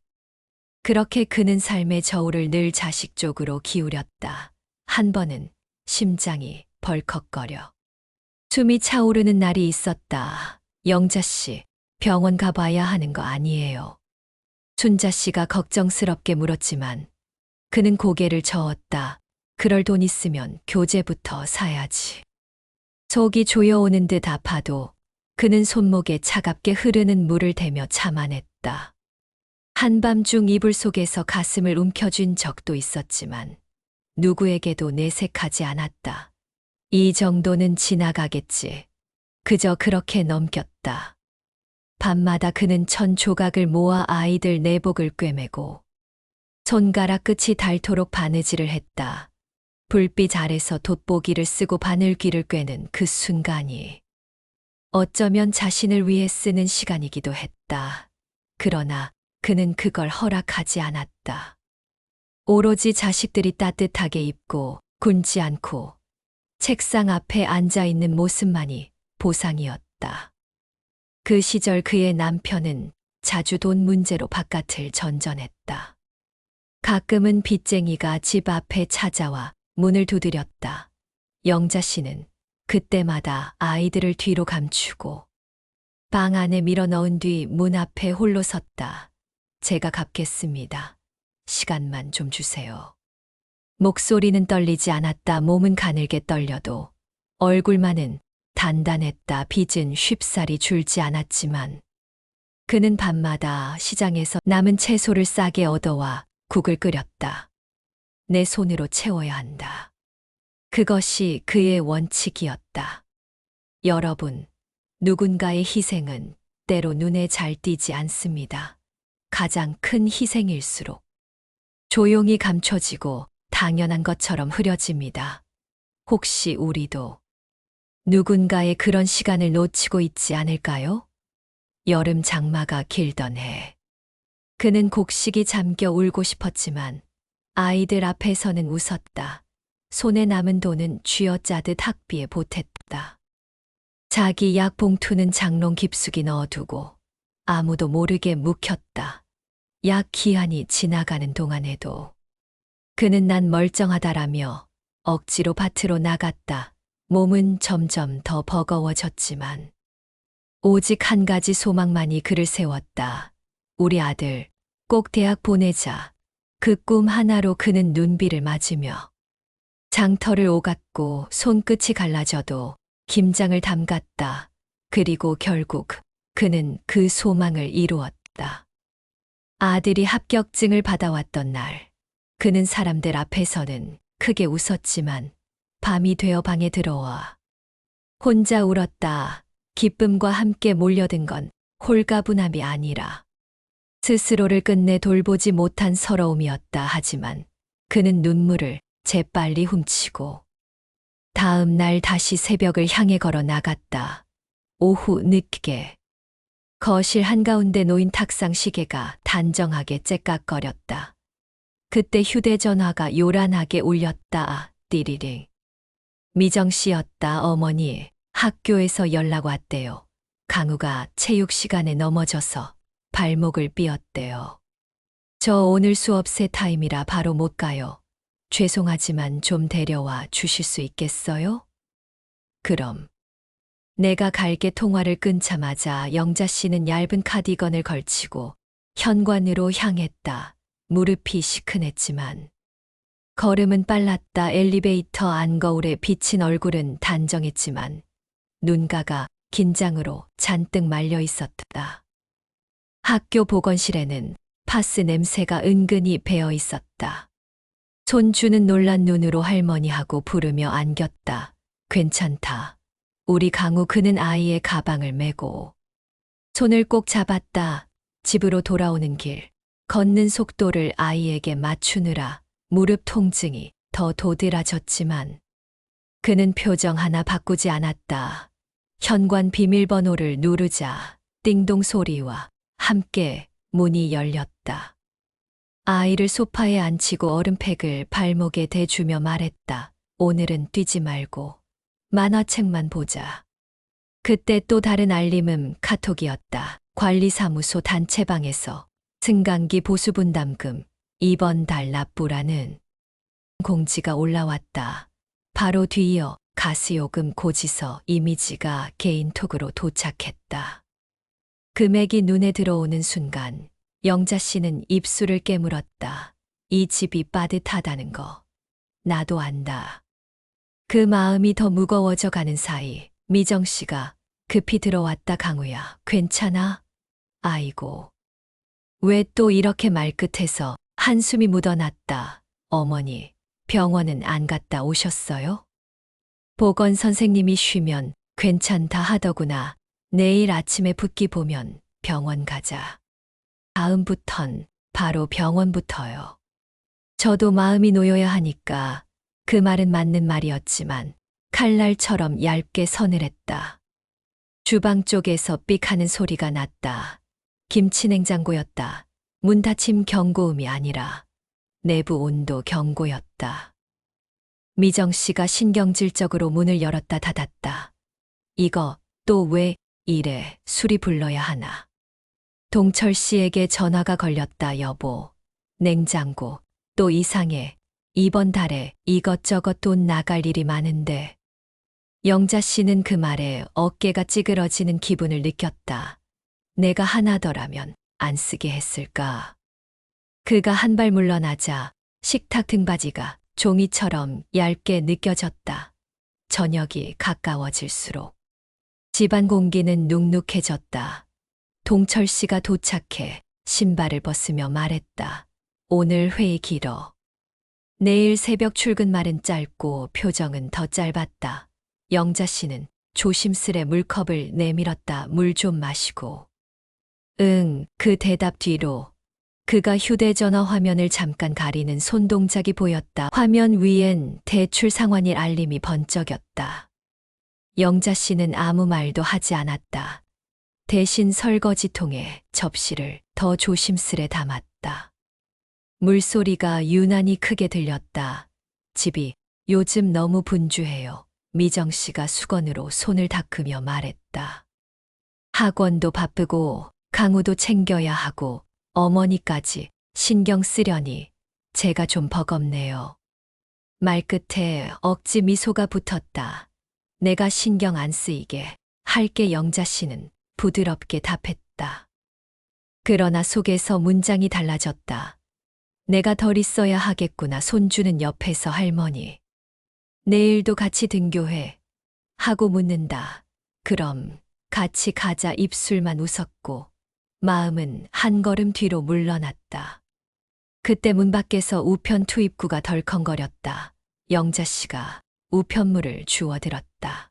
그렇게 그는 삶의 저울을 늘 자식 쪽으로 기울였다. 한 번은 심장이 벌컥거려 숨이 차오르는 날이 있었다. 영자 씨, 병원 가봐야 하는 거 아니에요. 순자 씨가 걱정스럽게 물었지만 그는 고개를 저었다. 그럴 돈 있으면 교재부터 사야지. 속이 조여오는 듯 아파도 그는 손목에 차갑게 흐르는 물을 대며 참아냈다. 한밤중 이불 속에서 가슴을 움켜쥔 적도 있었지만 누구에게도 내색하지 않았다. 이 정도는 지나가겠지. 그저 그렇게 넘겼다. 밤마다 그는 천 조각을 모아 아이들 내복을 꿰매고 손가락 끝이 닳도록 바느질을 했다. 불빛 아래서 돋보기를 쓰고 바늘귀를 꿰는 그 순간이 어쩌면 자신을 위해 쓰는 시간이기도 했다. 그러나 그는 그걸 허락하지 않았다. 오로지 자식들이 따뜻하게 입고 굶지 않고 책상 앞에 앉아 있는 모습만이 보상이었다. 그 시절 그의 남편은 자주 돈 문제로 바깥을 전전했다. 가끔은 빚쟁이가 집 앞에 찾아와 문을 두드렸다. 영자 씨는 그때마다 아이들을 뒤로 감추고 방 안에 밀어 넣은 뒤 문 앞에 홀로 섰다. 제가 갚겠습니다. 시간만 좀 주세요. 목소리는 떨리지 않았다. 몸은 가늘게 떨려도 얼굴만은 단단했다. 빚은 쉽사리 줄지 않았지만 그는 밤마다 시장에서 남은 채소를 싸게 얻어와 국을 끓였다. 내 손으로 채워야 한다. 그것이 그의 원칙이었다. 여러분, 누군가의 희생은 때로 눈에 잘 띄지 않습니다. 가장 큰 희생일수록 조용히 감춰지고 당연한 것처럼 흐려집니다. 혹시 우리도 누군가의 그런 시간을 놓치고 있지 않을까요? 여름 장마가 길던 해. 그는 곡식이 잠겨 울고 싶었지만 아이들 앞에서는 웃었다. 손에 남은 돈은 쥐어짜듯 학비에 보탰다. 자기 약 봉투는 장롱 깊숙이 넣어두고 아무도 모르게 묵혔다. 약 기한이 지나가는 동안에도 그는 난 멀쩡하다라며 억지로 밭으로 나갔다. 몸은 점점 더 버거워졌지만 오직 한 가지 소망만이 그를 세웠다. 우리 아들 꼭 대학 보내자. 그 꿈 하나로 그는 눈비를 맞으며 장터를 오갔고 손끝이 갈라져도 김장을 담갔다. 그리고 결국 그는 그 소망을 이루었다. 아들이 합격증을 받아왔던 날, 그는 사람들 앞에서는 크게 웃었지만 밤이 되어 방에 들어와 혼자 울었다. 기쁨과 함께 몰려든 건 홀가분함이 아니라 스스로를 끝내 돌보지 못한 서러움이었다. 하지만 그는 눈물을 재빨리 훔치고 다음 날 다시 새벽을 향해 걸어 나갔다. 오후 늦게 거실 한가운데 놓인 탁상 시계가 단정하게 째깍거렸다. 그때 휴대전화가 요란하게 울렸다. 띠리링. 미정 씨였다. 어머니, 학교에서 연락 왔대요. 강우가 체육 시간에 넘어져서 발목을 삐었대요. 저 오늘 수업 새 타임이라 바로 못 가요. 죄송하지만 좀 데려와 주실 수 있겠어요? 그럼. 내가 갈게. 통화를 끊자마자 영자 씨는 얇은 카디건을 걸치고 현관으로 향했다. 무릎이 시큰했지만 걸음은 빨랐다. 엘리베이터 안 거울에 비친 얼굴은 단정했지만 눈가가 긴장으로 잔뜩 말려 있었다. 학교 보건실에는 파스 냄새가 은근히 배어 있었다. 손주는 놀란 눈으로 할머니하고 부르며 안겼다. 괜찮다. 우리 강우. 그는 아이의 가방을 메고 손을 꼭 잡았다. 집으로 돌아오는 길, 걷는 속도를 아이에게 맞추느라 무릎 통증이 더 도드라졌지만 그는 표정 하나 바꾸지 않았다. 현관 비밀번호를 누르자 띵동 소리와 함께 문이 열렸다. 아이를 소파에 앉히고 얼음팩을 발목에 대주며 말했다. 오늘은 뛰지 말고 만화책만 보자. 그때 또 다른 알림음 카톡이었다. 관리사무소 단체방에서 승강기 보수분담금 2번 달 납부라는 공지가 올라왔다. 바로 뒤이어 가스요금 고지서 이미지가 개인톡으로 도착했다. 금액이 눈에 들어오는 순간 영자 씨는 입술을 깨물었다. 이 집이 빠듯하다는 거 나도 안다. 그 마음이 더 무거워져 가는 사이 미정 씨가 급히 들어왔다. 강우야, 괜찮아? 아이고. 왜 또 이렇게 말끝에서 한숨이 묻어났다. 어머니, 병원은 안 갔다 오셨어요? 보건 선생님이 쉬면 괜찮다 하더구나. 내일 아침에 붓기 보면 병원 가자. 다음부턴 바로 병원부터요. 저도 마음이 놓여야 하니까 그 말은 맞는 말이었지만 칼날처럼 얇게 서늘했다. 주방 쪽에서 삑 하는 소리가 났다. 김치냉장고였다. 문 닫힘 경고음이 아니라 내부 온도 경고였다. 미정 씨가 신경질적으로 문을 열었다 닫았다. 이거 또 왜 이래? 술이 불러야 하나? 동철 씨에게 전화가 걸렸다. 여보, 냉장고 또 이상해. 이번 달에 이것저것 돈 나갈 일이 많은데. 영자 씨는 그 말에 어깨가 찌그러지는 기분을 느꼈다. 내가 하나더라면 안 쓰게 했을까? 그가 한 발 물러나자 식탁 등받이가 종이처럼 얇게 느껴졌다. 저녁이 가까워질수록 집안 공기는 눅눅해졌다. 동철 씨가 도착해 신발을 벗으며 말했다. 오늘 회의 길어. 내일 새벽 출근 말은 짧고 표정은 더 짧았다. 영자 씨는 조심스레 물컵을 내밀었다. 물 좀 마시고. 응, 그 대답 뒤로 그가 휴대전화 화면을 잠깐 가리는 손동작이 보였다. 화면 위엔 대출 상환일 알림이 번쩍였다. 영자 씨는 아무 말도 하지 않았다. 대신 설거지통에 접시를 더 조심스레 담았다. 물소리가 유난히 크게 들렸다. 집이 요즘 너무 분주해요. 미정 씨가 수건으로 손을 닦으며 말했다. 학원도 바쁘고 강우도 챙겨야 하고 어머니까지 신경 쓰려니 제가 좀 버겁네요. 말끝에 억지 미소가 붙었다. 내가 신경 안 쓰이게 할게. 영자 씨는 부드럽게 답했다. 그러나 속에서 문장이 달라졌다. 내가 덜 있어야 하겠구나. 손주는 옆에서 할머니. 내일도 같이 등교해. 하고 묻는다. 그럼 같이 가자. 입술만 웃었고 마음은 한 걸음 뒤로 물러났다. 그때 문 밖에서 우편 투입구가 덜컹거렸다. 영자 씨가 우편물을 주워들었다.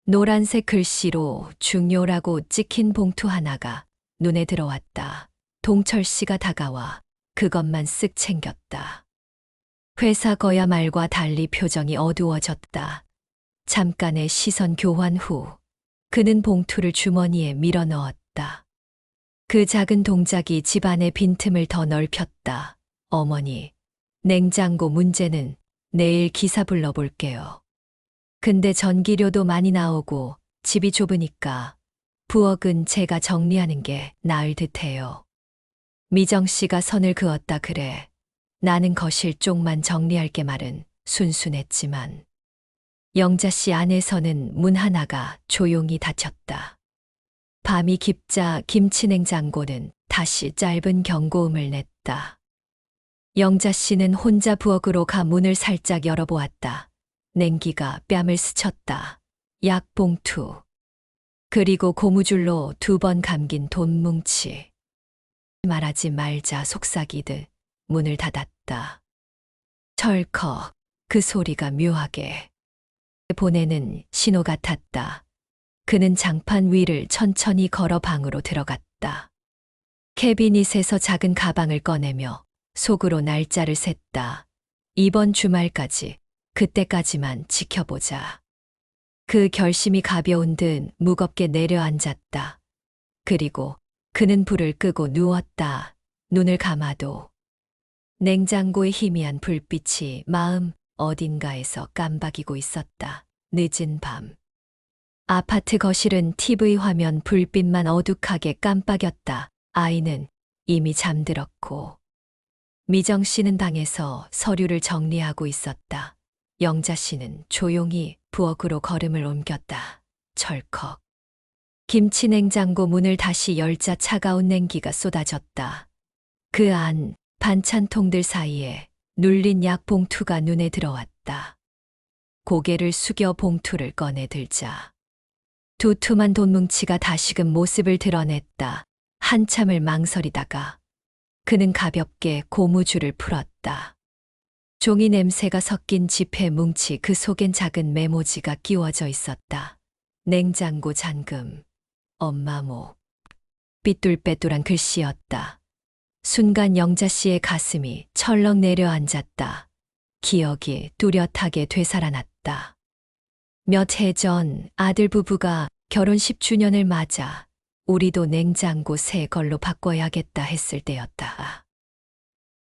노란색 글씨로 중요라고 찍힌 봉투 하나가 눈에 들어왔다. 동철 씨가 다가와 그것만 쓱 챙겼다. 회사 거야 말과 달리 표정이 어두워졌다. 잠깐의 시선 교환 후 그는 봉투를 주머니에 밀어 넣었다. 그 작은 동작이 집안의 빈틈을 더 넓혔다. 어머니, 냉장고 문제는 내일 기사 불러볼게요. 근데 전기료도 많이 나오고 집이 좁으니까 부엌은 제가 정리하는 게 나을 듯해요. 미정 씨가 선을 그었다. 그래. 나는 거실 쪽만 정리할게. 말은 순순했지만 영자 씨 안에서는 문 하나가 조용히 닫혔다. 밤이 깊자 김치냉장고는 다시 짧은 경고음을 냈다. 영자 씨는 혼자 부엌으로 가 문을 살짝 열어보았다. 냉기가 뺨을 스쳤다. 약봉투. 그리고 고무줄로 2번 감긴 돈 뭉치. 말하지 말자 속삭이듯 문을 닫았다. 철컥. 그 소리가 묘하게 보내는 신호 같았다. 그는 장판 위를 천천히 걸어 방으로 들어갔다. 캐비닛에서 작은 가방을 꺼내며 속으로 날짜를 셌다. 이번 주말까지, 그때까지만 지켜보자. 그 결심이 가벼운 듯 무겁게 내려앉았다. 그리고 그는 불을 끄고 누웠다. 눈을 감아도 냉장고의 희미한 불빛이 마음 어딘가에서 깜박이고 있었다. 늦은 밤. 아파트 거실은 TV 화면 불빛만 어둑하게 깜빡였다. 아이는 이미 잠들었고 미정 씨는 방에서 서류를 정리하고 있었다. 영자 씨는 조용히 부엌으로 걸음을 옮겼다. 철컥. 김치냉장고 문을 다시 열자 차가운 냉기가 쏟아졌다. 그 안 반찬통들 사이에 눌린 약봉투가 눈에 들어왔다. 고개를 숙여 봉투를 꺼내 들자. 두툼한 돈뭉치가 다시금 모습을 드러냈다. 한참을 망설이다가 그는 가볍게 고무줄을 풀었다. 종이 냄새가 섞인 지폐 뭉치 그 속엔 작은 메모지가 끼워져 있었다. 냉장고 잠금, 엄마 목. 삐뚤빼뚤한 글씨였다. 순간 영자 씨의 가슴이 철렁 내려앉았다. 기억이 뚜렷하게 되살아났다. 몇 해 전 아들 부부가 결혼 10주년을 맞아 우리도 냉장고 새 걸로 바꿔야겠다 했을 때였다.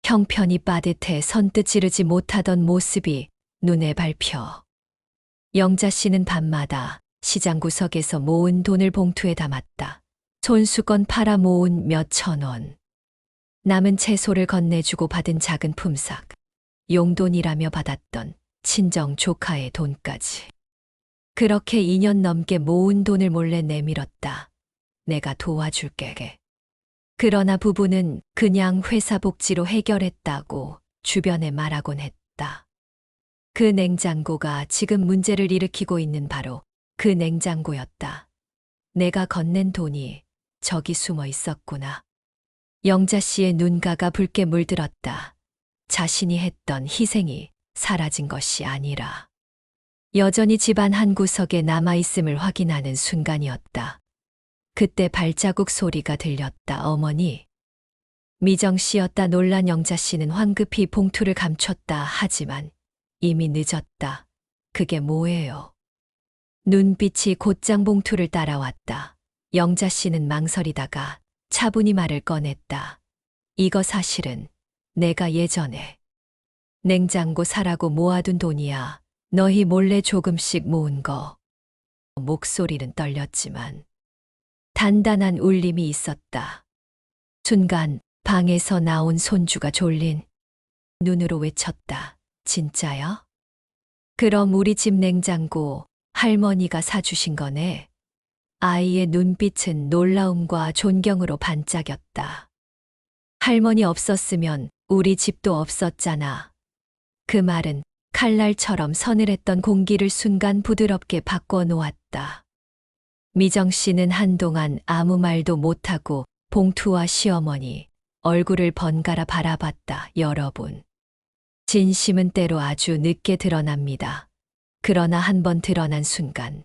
형편이 빠듯해 선뜻 지르지 못하던 모습이 눈에 밟혀. 영자 씨는 밤마다 시장 구석에서 모은 돈을 봉투에 담았다. 손수건 팔아 모은 몇 천 원. 남은 채소를 건네주고 받은 작은 품삯. 용돈이라며 받았던 친정 조카의 돈까지. 그렇게 2년 넘게 모은 돈을 몰래 내밀었다. 내가 도와줄게. 그러나 부부는 그냥 회사 복지로 해결했다고 주변에 말하곤 했다. 그 냉장고가 지금 문제를 일으키고 있는 바로 그 냉장고였다. 내가 건넨 돈이 저기 숨어 있었구나. 영자 씨의 눈가가 붉게 물들었다. 자신이 했던 희생이 사라진 것이 아니라 여전히 집안 한 구석에 남아있음을 확인하는 순간이었다. 그때 발자국 소리가 들렸다. 어머니. 미정 씨였다. 놀란 영자 씨는 황급히 봉투를 감췄다. 하지만 이미 늦었다. 그게 뭐예요? 눈빛이 곧장 봉투를 따라왔다. 영자 씨는 망설이다가 차분히 말을 꺼냈다. 이거 사실은 내가 예전에 냉장고 사라고 모아둔 돈이야. 너희 몰래 조금씩 모은 거. 목소리는 떨렸지만 단단한 울림이 있었다. 순간 방에서 나온 손주가 졸린 눈으로 외쳤다. 진짜야? 그럼 우리 집 냉장고 할머니가 사주신 거네. 아이의 눈빛은 놀라움과 존경으로 반짝였다. 할머니 없었으면 우리 집도 없었잖아. 그 말은 칼날처럼 서늘했던 공기를 순간 부드럽게 바꿔 놓았다. 미정 씨는 한동안 아무 말도 못하고 봉투와 시어머니 얼굴을 번갈아 바라봤다. 여러분. 진심은 때로 아주 늦게 드러납니다. 그러나 한번 드러난 순간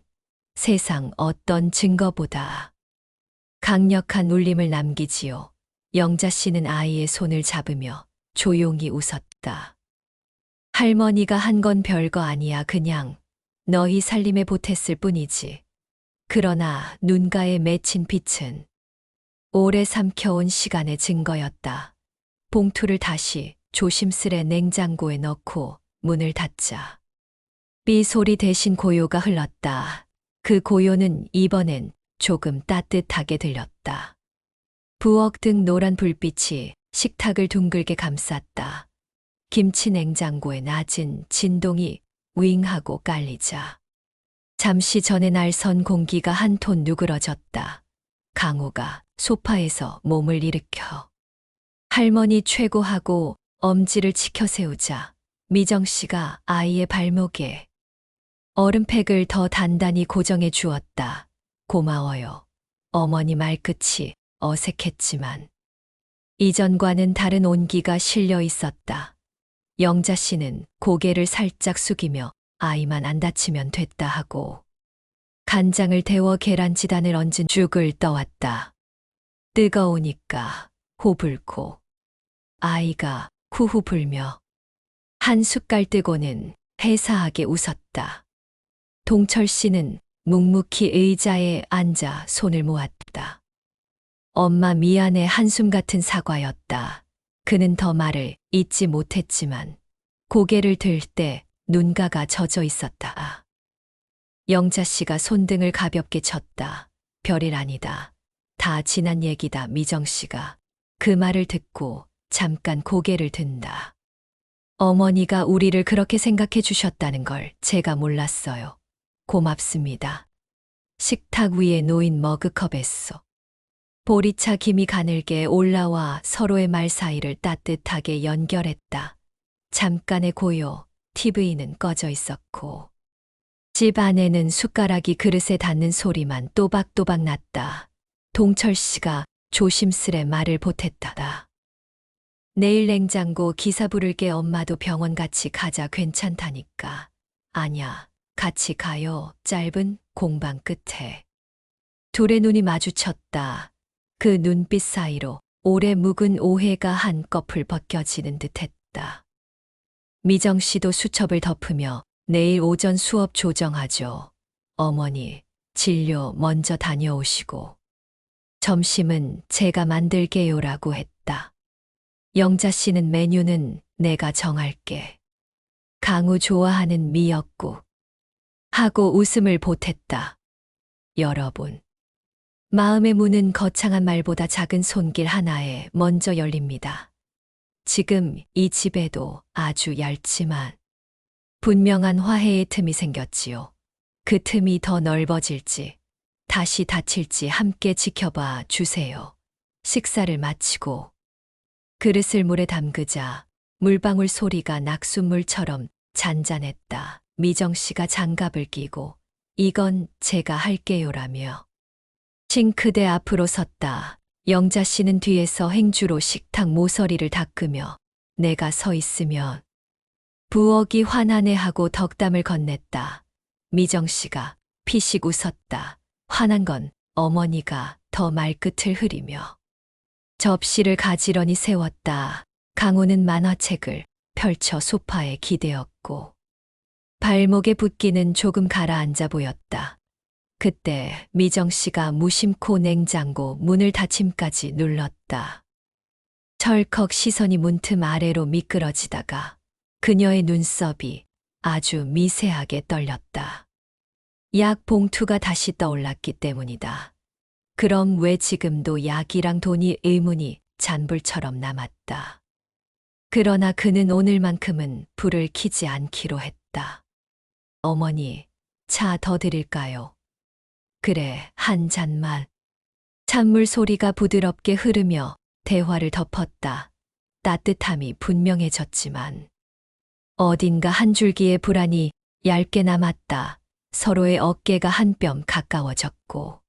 세상 어떤 증거보다 강력한 울림을 남기지요. 영자 씨는 아이의 손을 잡으며 조용히 웃었다. 할머니가 한 건 별거 아니야. 그냥 너희 살림에 보탰을 뿐이지. 그러나 눈가에 맺힌 빛은 오래 삼켜온 시간의 증거였다. 봉투를 다시 조심스레 냉장고에 넣고 문을 닫자. 삐 소리 대신 고요가 흘렀다. 그 고요는 이번엔 조금 따뜻하게 들렸다. 부엌 등 노란 불빛이 식탁을 둥글게 감쌌다. 김치 냉장고에 낮은 진동이 윙하고 깔리자 잠시 전에 날선 공기가 한 톤 누그러졌다. 강호가 소파에서 몸을 일으켜 할머니 최고하고 엄지를 치켜 세우자 미정 씨가 아이의 발목에 얼음팩을 더 단단히 고정해 주었다. 고마워요. 어머니 말끝이 어색했지만 이전과는 다른 온기가 실려 있었다. 영자 씨는 고개를 살짝 숙이며 아이만 안 다치면 됐다 하고 간장을 데워 계란지단을 얹은 죽을 떠왔다. 뜨거우니까 호불코. 아이가 후후 불며 한 숟갈 뜨고는 해사하게 웃었다. 동철 씨는 묵묵히 의자에 앉아 손을 모았다. 엄마 미안해. 한숨 같은 사과였다. 그는 더 말을 잇지 못했지만 고개를 들 때 눈가가 젖어 있었다. 영자 씨가 손등을 가볍게 쳤다. 별일 아니다. 다 지난 얘기다. 미정 씨가 그 말을 듣고 잠깐 고개를 든다. 어머니가 우리를 그렇게 생각해 주셨다는 걸 제가 몰랐어요. 고맙습니다. 식탁 위에 놓인 머그컵에서 보리차 김이 가늘게 올라와 서로의 말 사이를 따뜻하게 연결했다. 잠깐의 고요, TV는 꺼져 있었고 집 안에는 숟가락이 그릇에 닿는 소리만 또박또박 났다. 동철 씨가 조심스레 말을 보탰다. 내일 냉장고 기사 부를게. 엄마도 병원 같이 가자. 괜찮다니까. 아냐, 같이 가요. 짧은 공방 끝에 둘의 눈이 마주쳤다. 그 눈빛 사이로 오래 묵은 오해가 한꺼풀 벗겨지는 듯했다. 미정 씨도 수첩을 덮으며 내일 오전 수업 조정하죠. 어머니, 진료 먼저 다녀오시고 점심은 제가 만들게요라고 했다. 영자 씨는 메뉴는 내가 정할게. 강우 좋아하는 미역국. 하고 웃음을 보탰다. 여러분, 마음의 문은 거창한 말보다 작은 손길 하나에 먼저 열립니다. 지금 이 집에도 아주 얇지만 분명한 화해의 틈이 생겼지요. 그 틈이 더 넓어질지 다시 닫힐지 함께 지켜봐 주세요. 식사를 마치고 그릇을 물에 담그자 물방울 소리가 낙숫물처럼 잔잔했다. 미정 씨가 장갑을 끼고 이건 제가 할게요라며 싱크대 앞으로 섰다. 영자 씨는 뒤에서 행주로 식탁 모서리를 닦으며 내가 서 있으면 부엌이 화나네하고 덕담을 건넸다. 미정 씨가 피식 웃었다. 화난 건 어머니가 더 말끝을 흐리며 접시를 가지런히 세웠다. 강우는 만화책을 펼쳐 소파에 기대었고 발목에 붓기는 조금 가라앉아 보였다. 그때 미정 씨가 무심코 냉장고 문을 닫힘까지 눌렀다. 철컥 시선이 문틈 아래로 미끄러지다가 그녀의 눈썹이 아주 미세하게 떨렸다. 약 봉투가 다시 떠올랐기 때문이다. 그럼 왜 지금도 약이랑 돈이 의문이 잔불처럼 남았다. 그러나 그는 오늘만큼은 불을 켜지 않기로 했다. 어머니, 차 더 드릴까요? 그래, 한 잔만. 찬물 소리가 부드럽게 흐르며 대화를 덮었다. 따뜻함이 분명해졌지만 어딘가 한 줄기의 불안이 얇게 남았다. 서로의 어깨가 한 뼘 가까워졌고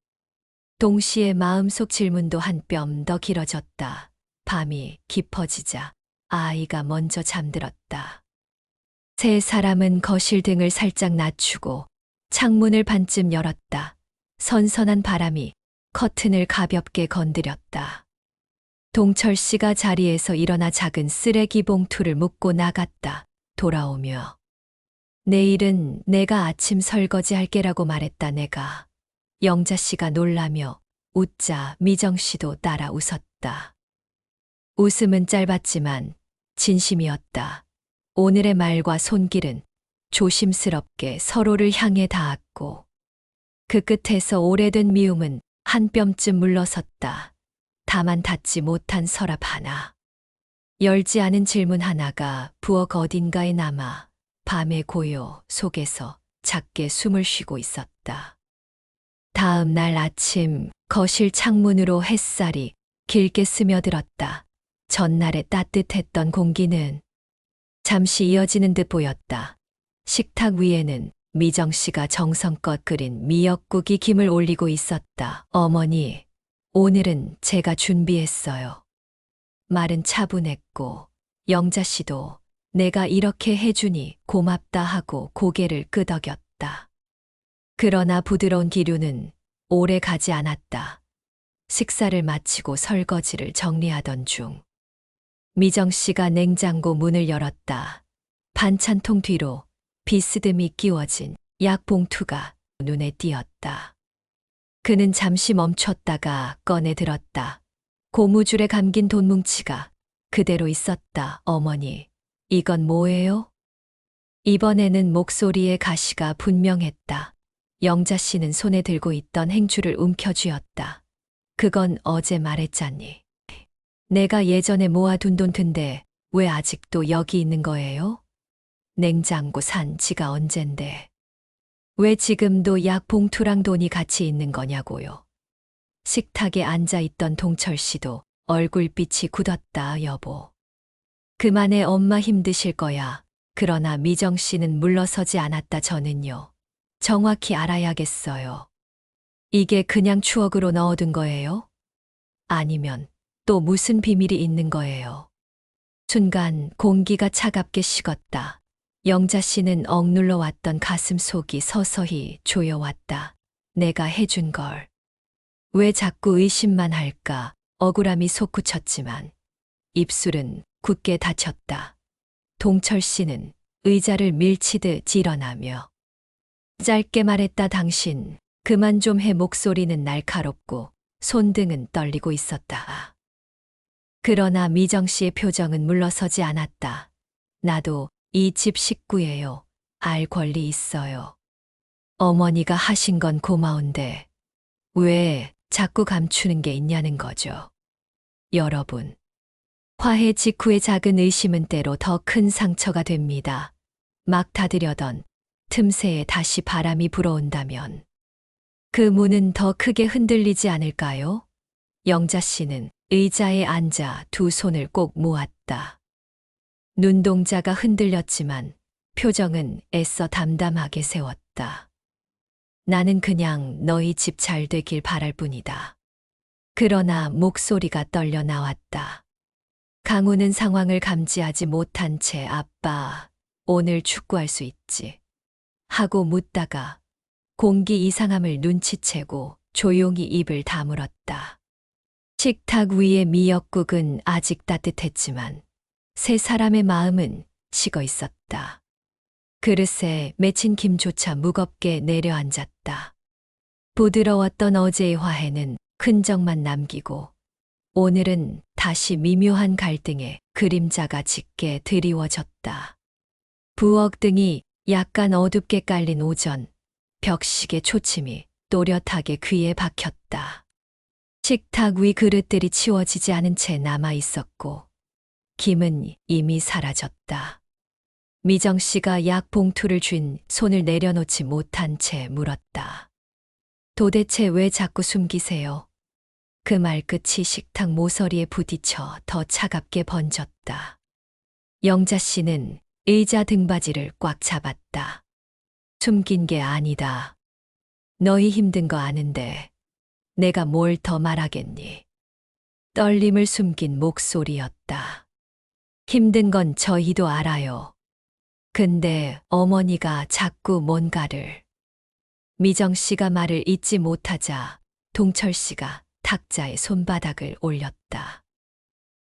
동시에 마음속 질문도 한 뼘 더 길어졌다. 밤이 깊어지자 아이가 먼저 잠들었다. 세 사람은 거실 등을 살짝 낮추고 창문을 반쯤 열었다. 선선한 바람이 커튼을 가볍게 건드렸다. 동철 씨가 자리에서 일어나 작은 쓰레기 봉투를 묶고 나갔다. 돌아오며 내일은 내가 아침 설거지 할게라고 말했다. 내가. 영자 씨가 놀라며 웃자 미정 씨도 따라 웃었다. 웃음은 짧았지만 진심이었다. 오늘의 말과 손길은 조심스럽게 서로를 향해 닿았고 그 끝에서 오래된 미움은 한 뼘쯤 물러섰다. 다만 닫지 못한 서랍 하나. 열지 않은 질문 하나가 부엌 어딘가에 남아 밤의 고요 속에서 작게 숨을 쉬고 있었다. 다음 날 아침 거실 창문으로 햇살이 길게 스며들었다. 전날의 따뜻했던 공기는 잠시 이어지는 듯 보였다. 식탁 위에는 미정 씨가 정성껏 끓인 미역국이 김을 올리고 있었다. 어머니, 오늘은 제가 준비했어요. 말은 차분했고 영자 씨도 내가 이렇게 해주니 고맙다 하고 고개를 끄덕였다. 그러나 부드러운 기류는 오래 가지 않았다. 식사를 마치고 설거지를 정리하던 중 미정 씨가 냉장고 문을 열었다. 반찬통 뒤로 비스듬히 끼워진 약 봉투가 눈에 띄었다. 그는 잠시 멈췄다가 꺼내 들었다. 고무줄에 감긴 돈 뭉치가 그대로 있었다. 어머니, 이건 뭐예요? 이번에는 목소리의 가시가 분명했다. 영자 씨는 손에 들고 있던 행주를 움켜쥐었다. 그건 어제 말했잖니. 내가 예전에 모아둔 돈 든데 왜 아직도 여기 있는 거예요? 냉장고 산 지가 언젠데. 왜 지금도 약 봉투랑 돈이 같이 있는 거냐고요. 식탁에 앉아있던 동철 씨도 얼굴빛이 굳었다. 여보. 그만해, 엄마 힘드실 거야. 그러나 미정 씨는 물러서지 않았다. 저는요. 정확히 알아야겠어요. 이게 그냥 추억으로 넣어둔 거예요? 아니면 또 무슨 비밀이 있는 거예요? 순간 공기가 차갑게 식었다. 영자 씨는 억눌러 왔던 가슴 속이 서서히 조여왔다. 내가 해준 걸. 왜 자꾸 의심만 할까? 억울함이 솟구쳤지만 입술은 굳게 닫혔다. 동철 씨는 의자를 밀치듯 일어나며 짧게 말했다. 당신 그만 좀 해. 목소리는 날카롭고 손등은 떨리고 있었다. 그러나 미정 씨의 표정은 물러서지 않았다. 나도 이 집 식구예요. 알 권리 있어요. 어머니가 하신 건 고마운데 왜 자꾸 감추는 게 있냐는 거죠. 여러분, 화해 직후의 작은 의심은 때로 더 큰 상처가 됩니다. 막 닫으려던 틈새에 다시 바람이 불어온다면 그 문은 더 크게 흔들리지 않을까요? 영자 씨는 의자에 앉아 두 손을 꼭 모았다. 눈동자가 흔들렸지만 표정은 애써 담담하게 세웠다. 나는 그냥 너희 집 잘 되길 바랄 뿐이다. 그러나 목소리가 떨려 나왔다. 강우는 상황을 감지하지 못한 채 아빠, 오늘 축구할 수 있지? 하고 묻다가 공기 이상함을 눈치채고 조용히 입을 다물었다. 식탁 위의 미역국은 아직 따뜻했지만 세 사람의 마음은 식어 있었다. 그릇에 맺힌 김조차 무겁게 내려앉았다. 부드러웠던 어제의 화해는 흔적만 남기고 오늘은 다시 미묘한 갈등의 그림자가 짙게 드리워졌다. 부엌 등이 약간 어둡게 깔린 오전, 벽식의 초침이 또렷하게 귀에 박혔다. 식탁 위 그릇들이 치워지지 않은 채 남아 있었고 김은 이미 사라졌다. 미정 씨가 약 봉투를 쥔 손을 내려놓지 못한 채 물었다. 도대체 왜 자꾸 숨기세요? 그 말 끝이 식탁 모서리에 부딪혀 더 차갑게 번졌다. 영자 씨는 의자 등받이를 꽉 잡았다. 숨긴 게 아니다. 너희 힘든 거 아는데 내가 뭘 더 말하겠니? 떨림을 숨긴 목소리였다. 힘든 건 저희도 알아요. 근데 어머니가 자꾸 뭔가를. 미정 씨가 말을 잇지 못하자 동철 씨가 탁자에 손바닥을 올렸다.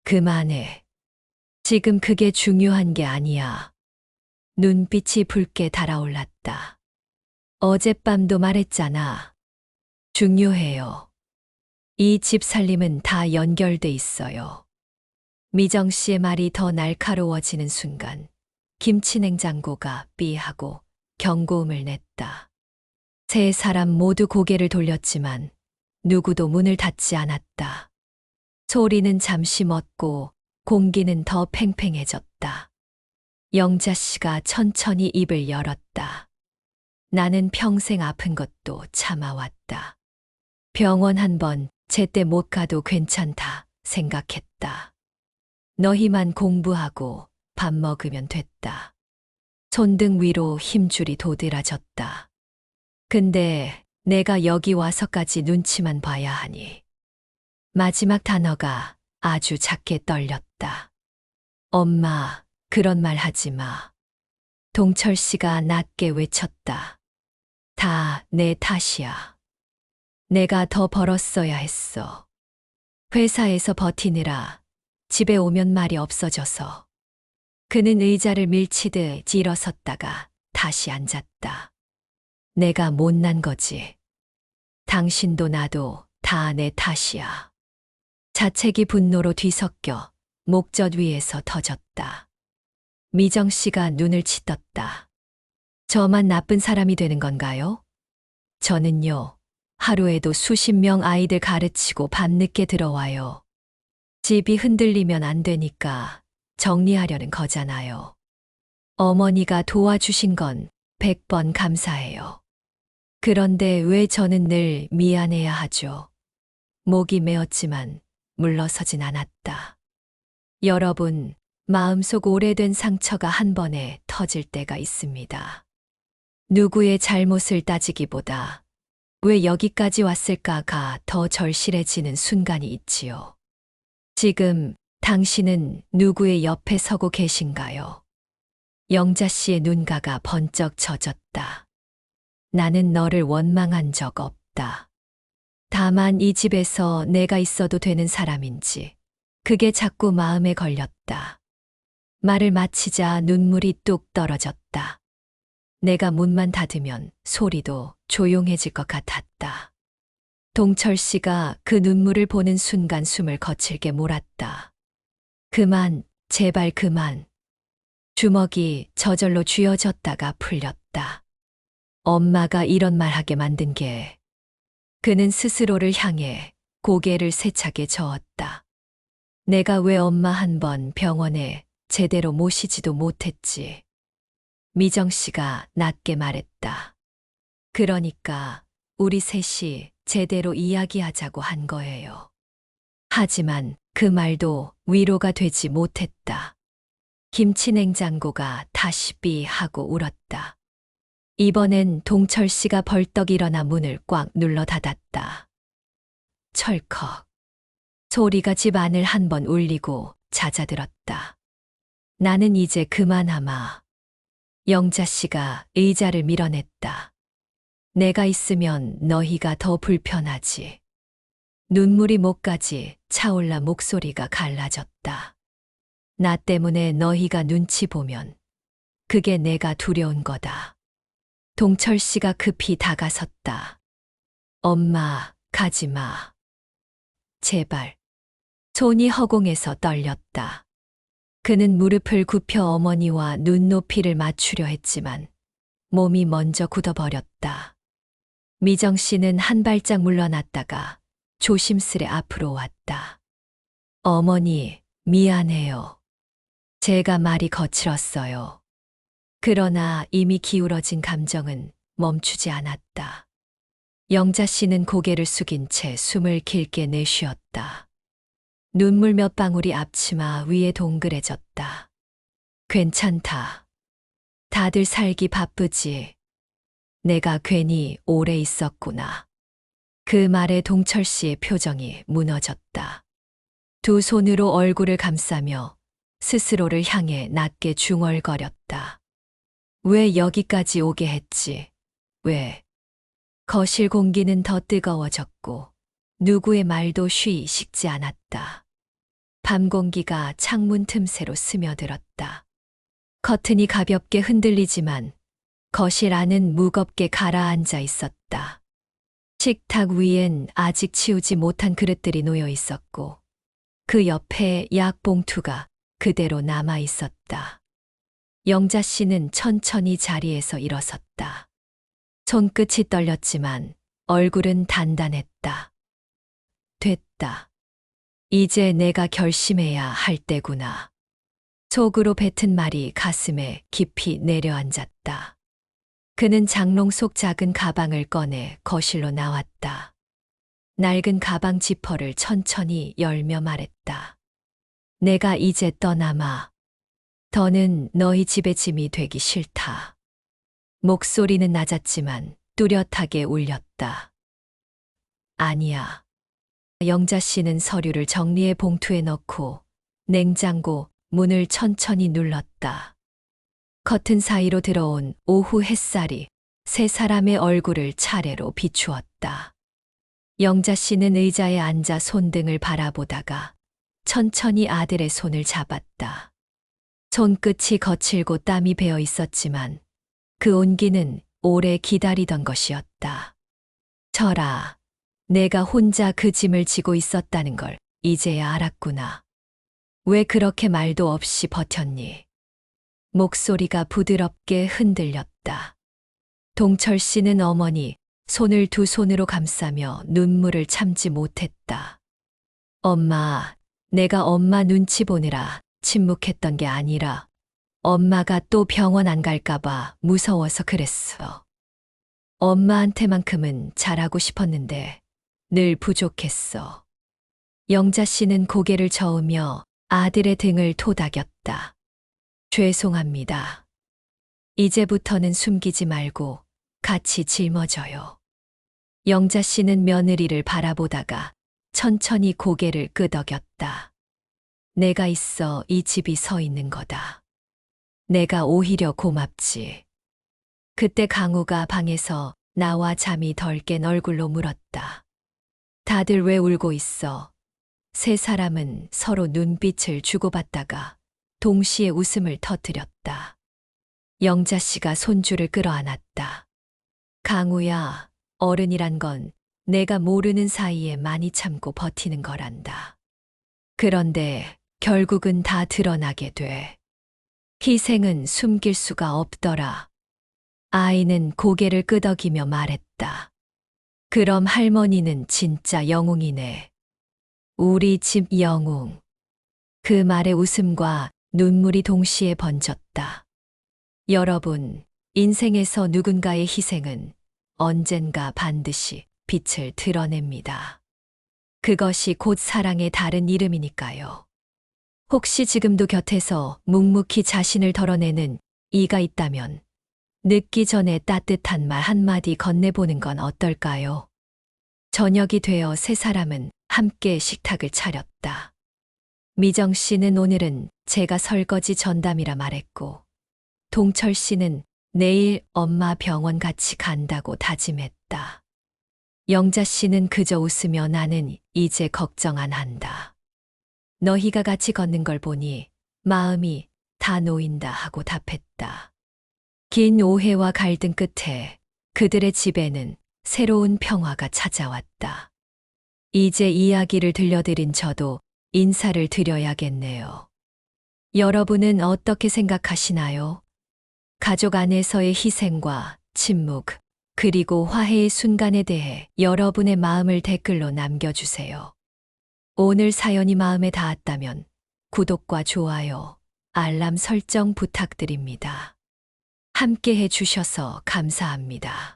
그만해. 지금 그게 중요한 게 아니야. 눈빛이 붉게 달아올랐다. 어젯밤도 말했잖아. 중요해요. 이 집 살림은 다 연결돼 있어요. 미정 씨의 말이 더 날카로워지는 순간 김치 냉장고가 삐하고 경고음을 냈다. 세 사람 모두 고개를 돌렸지만 누구도 문을 닫지 않았다. 소리는 잠시 멎고 공기는 더 팽팽해졌다. 영자 씨가 천천히 입을 열었다. 나는 평생 아픈 것도 참아왔다. 병원 한 번 제때 못 가도 괜찮다 생각했다. 너희만 공부하고 밥 먹으면 됐다. 손등 위로 힘줄이 도드라졌다. 근데 내가 여기 와서까지 눈치만 봐야 하니. 마지막 단어가 아주 작게 떨렸다. 엄마, 그런 말 하지 마. 동철 씨가 낮게 외쳤다. 다 내 탓이야. 내가 더 벌었어야 했어. 회사에서 버티느라 집에 오면 말이 없어져서. 그는 의자를 밀치듯 일어섰다가 다시 앉았다. 내가 못난 거지. 당신도 나도 다 내 탓이야. 자책이 분노로 뒤섞여 목젖 위에서 터졌다. 미정 씨가 눈을 치떴다. 저만 나쁜 사람이 되는 건가요? 저는요, 하루에도 수십 명 아이들 가르치고 밤늦게 들어와요. 집이 흔들리면 안 되니까 정리하려는 거잖아요. 어머니가 도와주신 건 100번 감사해요. 그런데 왜 저는 늘 미안해야 하죠? 목이 메었지만 물러서진 않았다. 여러분, 마음속 오래된 상처가 한 번에 터질 때가 있습니다. 누구의 잘못을 따지기보다 왜 여기까지 왔을까가 더 절실해지는 순간이 있지요. 지금 당신은 누구의 옆에 서고 계신가요? 영자 씨의 눈가가 번쩍 젖었다. 나는 너를 원망한 적 없다. 다만 이 집에서 내가 있어도 되는 사람인지 그게 자꾸 마음에 걸렸다. 말을 마치자 눈물이 뚝 떨어졌다. 내가 문만 닫으면 소리도 조용해질 것 같았다. 동철 씨가 그 눈물을 보는 순간 숨을 거칠게 몰았다. 그만, 제발 그만. 주먹이 저절로 쥐어졌다가 풀렸다. 엄마가 이런 말 하게 만든 게. 그는 스스로를 향해 고개를 세차게 저었다. 내가 왜 엄마 한 번 병원에 제대로 모시지도 못했지. 미정 씨가 낮게 말했다. 그러니까 우리 셋이 제대로 이야기하자고 한 거예요. 하지만 그 말도 위로가 되지 못했다. 김치 냉장고가 다시 삐 하고 울었다. 이번엔 동철 씨가 벌떡 일어나 문을 꽉 눌러 닫았다. 철컥. 소리가 집 안을 한 번 울리고 잦아들었다. 나는 이제 그만하마. 영자 씨가 의자를 밀어냈다. 내가 있으면 너희가 더 불편하지. 눈물이 목까지 차올라 목소리가 갈라졌다. 나 때문에 너희가 눈치 보면 그게 내가 두려운 거다. 동철 씨가 급히 다가섰다. 엄마, 가지 마. 제발. 손이 허공에서 떨렸다. 그는 무릎을 굽혀 어머니와 눈높이를 맞추려 했지만 몸이 먼저 굳어버렸다. 미정 씨는 한 발짝 물러났다가 조심스레 앞으로 왔다. 어머니, 미안해요. 제가 말이 거칠었어요. 그러나 이미 기울어진 감정은 멈추지 않았다. 영자 씨는 고개를 숙인 채 숨을 길게 내쉬었다. 눈물 몇 방울이 앞치마 위에 동그래졌다. 괜찮다. 다들 살기 바쁘지. 내가 괜히 오래 있었구나. 그 말에 동철 씨의 표정이 무너졌다. 두 손으로 얼굴을 감싸며 스스로를 향해 낮게 중얼거렸다. 왜 여기까지 오게 했지? 왜? 거실 공기는 더 뜨거워졌고 누구의 말도 쉬이 식지 않았다. 밤 공기가 창문 틈새로 스며들었다. 커튼이 가볍게 흔들리지만 거실 안은 무겁게 가라앉아 있었다. 식탁 위엔 아직 치우지 못한 그릇들이 놓여 있었고 그 옆에 약봉투가 그대로 남아 있었다. 영자 씨는 천천히 자리에서 일어섰다. 손끝이 떨렸지만 얼굴은 단단했다. 됐다. 이제 내가 결심해야 할 때구나. 속으로 뱉은 말이 가슴에 깊이 내려앉았다. 그는 장롱 속 작은 가방을 꺼내 거실로 나왔다. 낡은 가방 지퍼를 천천히 열며 말했다. 내가 이제 떠나마. 더는 너희 집의 짐이 되기 싫다. 목소리는 낮았지만 뚜렷하게 울렸다. 아니야. 영자 씨는 서류를 정리해 봉투에 넣고 냉장고 문을 천천히 눌렀다. 커튼 사이로 들어온 오후 햇살이 세 사람의 얼굴을 차례로 비추었다. 영자 씨는 의자에 앉아 손등을 바라보다가 천천히 아들의 손을 잡았다. 손끝이 거칠고 땀이 배어 있었지만 그 온기는 오래 기다리던 것이었다. 철아, 내가 혼자 그 짐을 지고 있었다는 걸 이제야 알았구나. 왜 그렇게 말도 없이 버텼니? 목소리가 부드럽게 흔들렸다. 동철 씨는 어머니 손을 두 손으로 감싸며 눈물을 참지 못했다. 엄마, 내가 엄마 눈치 보느라 침묵했던 게 아니라 엄마가 또 병원 안 갈까봐 무서워서 그랬어. 엄마한테만큼은 잘하고 싶었는데 늘 부족했어. 영자 씨는 고개를 저으며 아들의 등을 토닥였다. 죄송합니다. 이제부터는 숨기지 말고 같이 짊어져요. 영자 씨는 며느리를 바라보다가 천천히 고개를 끄덕였다. 내가 있어 이 집이 서 있는 거다. 내가 오히려 고맙지. 그때 강우가 방에서 나와 잠이 덜 깬 얼굴로 물었다. 다들 왜 울고 있어? 세 사람은 서로 눈빛을 주고받다가 동시에 웃음을 터뜨렸다. 영자 씨가 손주를 끌어안았다. 강우야, 어른이란 건 내가 모르는 사이에 많이 참고 버티는 거란다. 그런데 결국은 다 드러나게 돼. 희생은 숨길 수가 없더라. 아이는 고개를 끄덕이며 말했다. 그럼 할머니는 진짜 영웅이네. 우리 집 영웅. 그 말에 웃음과 눈물이 동시에 번졌다. 여러분, 인생에서 누군가의 희생은 언젠가 반드시 빛을 드러냅니다. 그것이 곧 사랑의 다른 이름이니까요. 혹시 지금도 곁에서 묵묵히 자신을 덜어내는 이가 있다면 늦기 전에 따뜻한 말 한마디 건네보는 건 어떨까요? 저녁이 되어 세 사람은 함께 식탁을 차렸다. 미정 씨는 오늘은 제가 설거지 전담이라 말했고, 동철 씨는 내일 엄마 병원 같이 간다고 다짐했다. 영자 씨는 그저 웃으며 나는 이제 걱정 안 한다. 너희가 같이 걷는 걸 보니 마음이 다 놓인다 하고 답했다. 긴 오해와 갈등 끝에 그들의 집에는 새로운 평화가 찾아왔다. 이제 이야기를 들려드린 저도 인사를 드려야겠네요. 여러분은 어떻게 생각하시나요? 가족 안에서의 희생과 침묵, 그리고 화해의 순간에 대해 여러분의 마음을 댓글로 남겨주세요. 오늘 사연이 마음에 닿았다면 구독과 좋아요, 알람 설정 부탁드립니다. 함께 해주셔서 감사합니다.